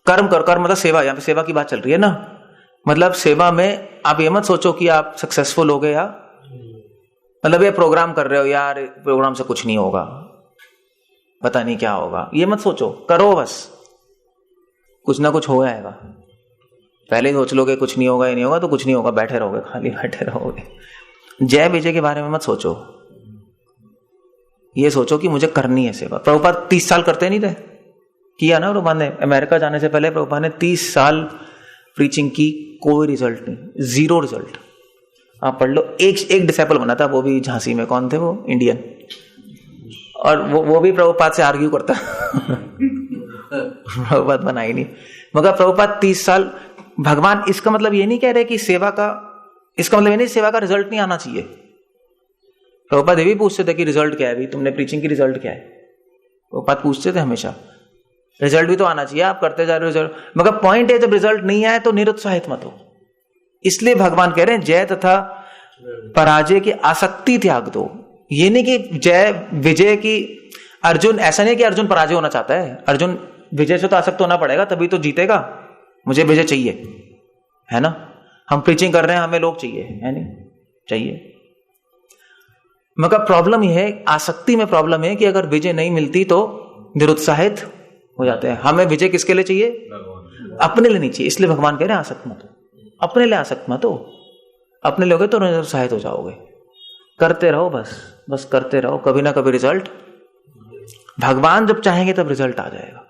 कर्म कर, कर्म मतलब सेवा, यहां पे सेवा की बात चल रही है ना। मतलब सेवा में आप ये मत सोचो कि आप सक्सेसफुल हो गए, या मतलब ये प्रोग्राम कर रहे हो, यार प्रोग्राम से कुछ नहीं होगा, पता नहीं क्या होगा, ये मत सोचो, करो बस, कुछ ना कुछ हो जाएगा। पहले ही सोच लोगे कुछ नहीं होगा, ये नहीं होगा, तो कुछ नहीं होगा, बैठे रहोगे, खाली बैठे रहोगे। जय विजय के बारे में मत सोचो, ये सोचो कि मुझे करनी है सेवा। प्रभुपाद 30 साल करते नहीं थे, किया ना प्रभुपाद ने। अमेरिका जाने से पहले प्रभुपाद ने 30 साल प्रीचिंग की, कोई रिजल्ट नहीं, 0 रिजल्ट। आप पढ़ लो, एक डिसाइपल बना था, वो भी झांसी में, कौन थे वो, इंडियन, और वो भी प्रभुपाद से आर्ग्यू करता प्रभुपाद बना ही नहीं। मगर प्रभुपाद 30 साल, भगवान इसका मतलब ये नहीं कह रहे कि सेवा का, इसका मतलब ये नहीं सेवा का रिजल्ट नहीं आना चाहिए। प्रभुपाद ये भी पूछते थे कि रिजल्ट क्या है, अभी तुमने प्रीचिंग की रिजल्ट क्या है, प्रभुपाद पूछते थे हमेशा। रिजल्ट भी तो आना चाहिए, आप करते जा रहे हो रिजल्ट, मगर पॉइंट है जब रिजल्ट नहीं आए तो निरुत्साहित मत हो। इसलिए भगवान कह रहे हैं जय तथा पराजय की आसक्ति त्याग दो। ये नहीं कि जय विजय की, अर्जुन ऐसा नहीं कि अर्जुन पराजय होना चाहता है, अर्जुन विजय से तो आसक्त होना पड़ेगा, तभी तो जीतेगा। मुझे विजय चाहिए, है ना, हम प्रीचिंग कर रहे हैं, हमें लोग चाहिए, है नहीं चाहिए। मगर प्रॉब्लम यह है, आसक्ति में प्रॉब्लम है कि अगर विजय नहीं मिलती तो निरुत्साहित हो जाते हैं। हमें विजय किसके लिए चाहिए? अपने लिए नहीं चाहिए। इसलिए भगवान कह रहे हैं आसक्त मत हो, अपने लिए आसक्त मत हो। अपने लोगे तो निरुत्साहित हो जाओगे। करते रहो, बस करते रहो, कभी ना कभी रिजल्ट, भगवान जब चाहेंगे तब रिजल्ट आ जाएगा।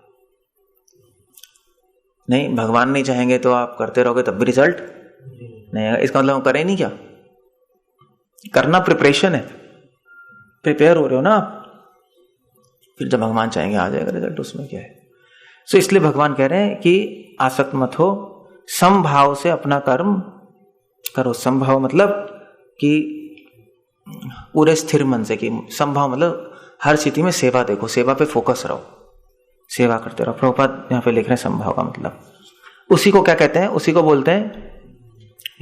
नहीं, भगवान नहीं चाहेंगे तो आप करते रहोगे तब भी रिजल्ट नहीं आएगा। इसका मतलब हम करें नहीं, क्या करना? प्रिपरेशन है, प्रिपेयर हो रहे हो ना आप, फिर जब भगवान चाहेंगे आ जाएगा रिजल्ट, उसमें क्या है। सो इसलिए भगवान कह रहे हैं कि आसक्त मत हो, समभाव से अपना कर्म करो। समभाव मतलब कि पूरे स्थिर मन से, कि समभाव मतलब हर स्थिति में सेवा देखो, सेवा पे फोकस रहो, सेवा करते रहो। प्रभुपाद यहाँ पे लिख रहे हैं समभाव का मतलब, उसी को क्या कहते हैं? उसी को बोलते हैं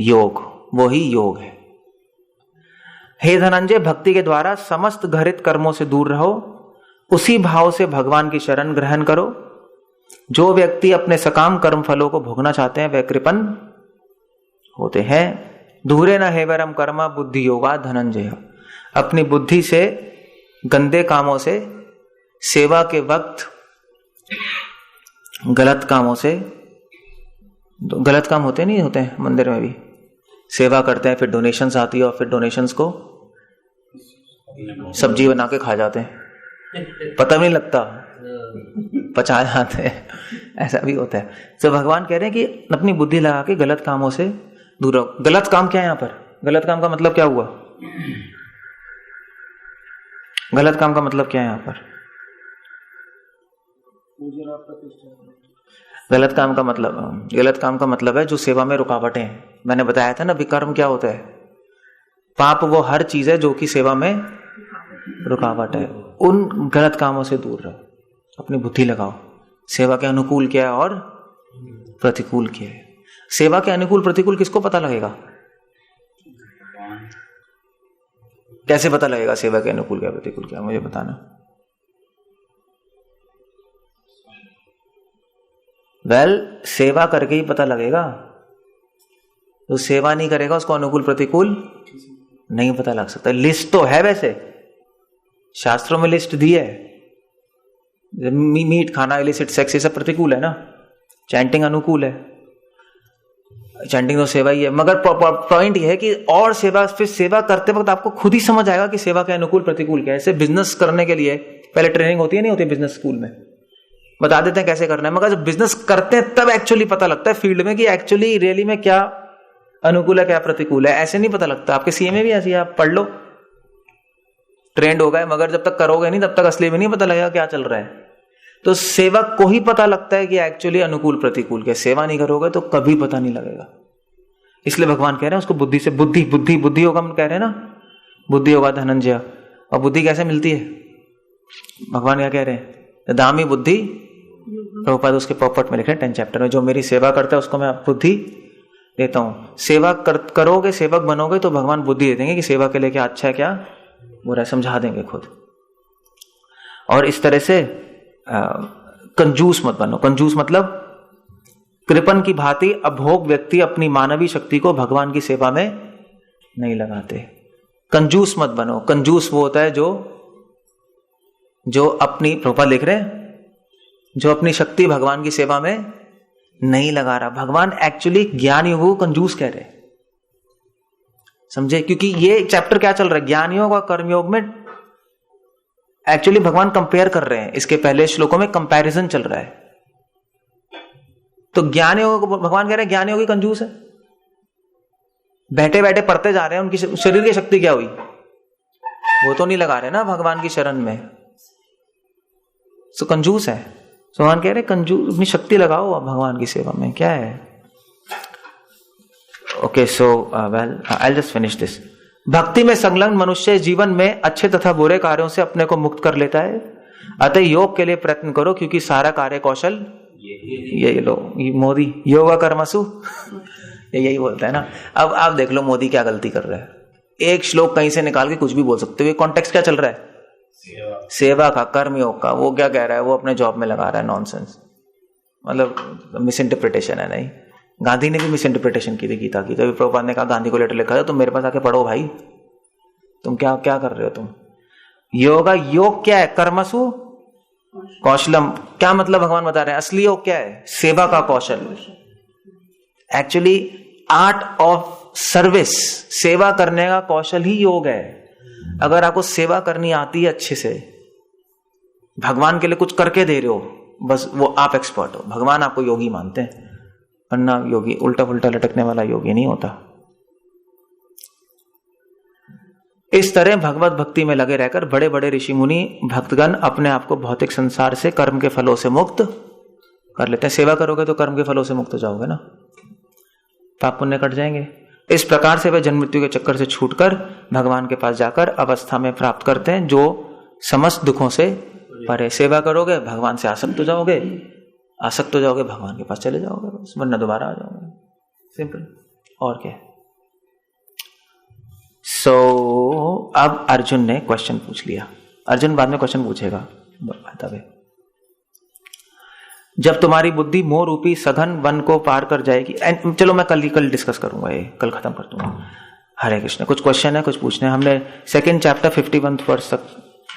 योग, वो ही योग है। हे धनंजय, भक्ति के द्वारा समस्त घृत कर्मों से दूर रहो, उसी भाव से भगवान की शरण ग्रहण करो। जो व्यक्ति अपने सकाम कर्म फलों को भोगना चाहते हैं वे कृपण होते हैं। दूरे न हेवरम कर्म बुद्धि योगा धनंजय। अपनी बुद्धि से, गंदे कामों से, सेवा के वक्त गलत कामों से गलत काम होते नहीं होते हैं मंदिर में भी, सेवा करते हैं, फिर डोनेशंस आती है और फिर डोनेशंस को सब्जी बना के खा जाते हैं, पता भी नहीं लगता, पचा जाते हैं, ऐसा भी होता है। तो भगवान कह रहे हैं कि अपनी बुद्धि लगा के गलत कामों से दूर रहो। गलत काम क्या है यहाँ पर? गलत काम का मतलब क्या हुआ? गलत काम का मतलब क्या है यहाँ पर? गलत काम का मतलब है जो सेवा में रुकावटें हैं। मैंने बताया था ना, विकर्म क्या होता है? पाप वो हर चीज है जो कि सेवा में रुकावट है। उन गलत कामों से दूर रहो, अपनी बुद्धि लगाओ। सेवा के अनुकूल क्या है और प्रतिकूल क्या है? सेवा के अनुकूल प्रतिकूल किसको पता लगेगा? कैसे पता लगेगा सेवा के अनुकूल क्या प्रतिकूल क्या? मुझे बताना। सेवा करके ही पता लगेगा। जो सेवा नहीं करेगा उसको अनुकूल प्रतिकूल नहीं पता लग सकता। लिस्ट तो है, वैसे शास्त्रों में लिस्ट दी है। मीट खाना, इलिसिट सेक्स, ये सब प्रतिकूल है ना। चैंटिंग अनुकूल है, चैंटिंग तो सेवा ही है। मगर पॉइंट ये है कि और सेवा, फिर सेवा करते वक्त आपको खुद ही समझ आएगा कि सेवा के अनुकूल प्रतिकूल क्या है। ऐसे बिजनेस करने के लिए पहले ट्रेनिंग होती है, नहीं होती बिजनेस स्कूल में, बता देते हैं कैसे करना है, मगर जब बिजनेस करते हैं तब एक्चुअली पता लगता है फील्ड में कि एक्चुअली रियली में क्या अनुकूल है क्या प्रतिकूल है। ऐसे नहीं पता लगता। आपके सीए में भी ऐसी, आप पढ़ लो, ट्रेंड हो गए, मगर जब तक करोगे नहीं तब तक असली में नहीं पता लगेगा क्या चल रहा है। तो सेवक को ही पता लगता है कि एक्चुअली अनुकूल प्रतिकूल क्या। सेवा नहीं करोगे तो कभी पता नहीं लगेगा। इसलिए भगवान कह रहे हैं उसको बुद्धि से, बुद्धि बुद्धि बुद्धि होगा, हम कह रहे हैं ना, बुद्धि होगा धनंजय। और बुद्धि कैसे मिलती है? भगवान क्या कह रहे हैं? दामी बुद्धि, प्रभुपाद उसके पॉपट में लिखे 10 चैप्टर में, जो मेरी सेवा करता है उसको मैं बुद्धि देता हूं। सेवा करोगे, सेवक बनोगे तो भगवान बुद्धि दे देंगे कि सेवा के लिए क्या अच्छा है क्या बुरा है, समझा देंगे खुद। और इस तरह से कंजूस मत बनो। कंजूस मतलब कृपण की भांति अभोग व्यक्ति अपनी मानवीय शक्ति को भगवान की सेवा में नहीं लगाते। कंजूस मत बनो। कंजूस वो होता है जो अपनी, प्रभुपाद लिख रहे हैं, जो अपनी शक्ति भगवान की सेवा में नहीं लगा रहा। भगवान एक्चुअली ज्ञान योग को कंजूस कह रहे, समझे? क्योंकि ये चैप्टर क्या चल रहा है, ज्ञान योग और कर्म योग में एक्चुअली भगवान कंपेयर कर रहे हैं। इसके पहले श्लोकों में कंपैरिजन चल रहा है। तो ज्ञान योग को भगवान कह रहे हैं ज्ञान योगी कंजूस है, बैठे बैठे पढ़ते जा रहे हैं, उनकी शरीर की शक्ति क्या हुई? वो तो नहीं लगा रहे ना भगवान की शरण में, तो कंजूस है। भगवान कह रहे कंजूस, अपनी शक्ति लगाओ भगवान की सेवा में, क्या है? Okay, so well I just finish this. भक्ति में संलग्न मनुष्य जीवन में अच्छे तथा बुरे कार्यों से अपने को मुक्त कर लेता है। अतः योग के लिए प्रयत्न करो, क्योंकि सारा कार्य कौशल ये लो, मोदी योगा कर्मसु यही बोलता है ना। अब आप देख लो मोदी क्या गलती कर रहा है। एक श्लोक कहीं से निकाल के कुछ भी बोल सकते हो। कॉन्टेक्स्ट क्या चल रहा है? सेवा का, कर्मयोग का। वो क्या कह रहा है? वो अपने जॉब में लगा रहा है। नॉनसेंस, मतलब मिस इंटरप्रिटेशन है। नहीं, गांधी ने भी मिस इंटरप्रिटेशन की थी गीता की। तो प्रभुपाद ने कहा, गांधी को लेटर लिखा था, तुम मेरे पास आके पढ़ो भाई, तुम क्या क्या कर रहे हो तुम। योगा, योग क्या है? कर्मसु कौशलम। क्या मतलब भगवान बता रहे हैं? असली योग क्या है? सेवा का कौशल। एक्चुअली आर्ट ऑफ सर्विस, सेवा करने का कौशल ही योग है। अगर आपको सेवा करनी आती है अच्छे से, भगवान के लिए कुछ करके दे रहे हो, बस वो आप एक्सपर्ट हो। भगवान आपको योगी मानते हैं, वरना योगी उल्टा पुल्टा लटकने वाला योगी नहीं होता। इस तरह भगवत भक्ति में लगे रहकर बड़े बड़े ऋषि मुनि भक्तगण अपने आप को भौतिक संसार से, कर्म के फलों से मुक्त कर लेते हैं। सेवा करोगे तो कर्म के फलों से मुक्त हो जाओगे ना, पाप पुण्य कट जाएंगे। इस प्रकार से वे जन्म मृत्यु के चक्कर से छूटकर भगवान के पास जाकर अवस्था में प्राप्त करते हैं जो समस्त दुखों से परे। सेवा करोगे भगवान से आसक्त हो जाओगे, आसक्त हो जाओगे भगवान के पास चले जाओगे, बस, वरना दोबारा आ जाओगे। सिंपल, और क्या। सो अब अर्जुन ने क्वेश्चन पूछ लिया। अर्जुन बाद में क्वेश्चन पूछेगा। जब तुम्हारी बुद्धि मोह रूपी सघन वन को पार कर जाएगी, चलो मैं कल डिस्कस करूंगा, ये कल खत्म कर दूंगा। हरे कृष्ण। कुछ क्वेश्चन है, कुछ पूछने। हमने 2nd चैप्टर 51 वर्स तक,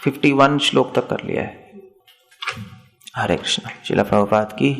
51 श्लोक तक कर लिया है। हरे कृष्ण। श्रील प्रभुपाद की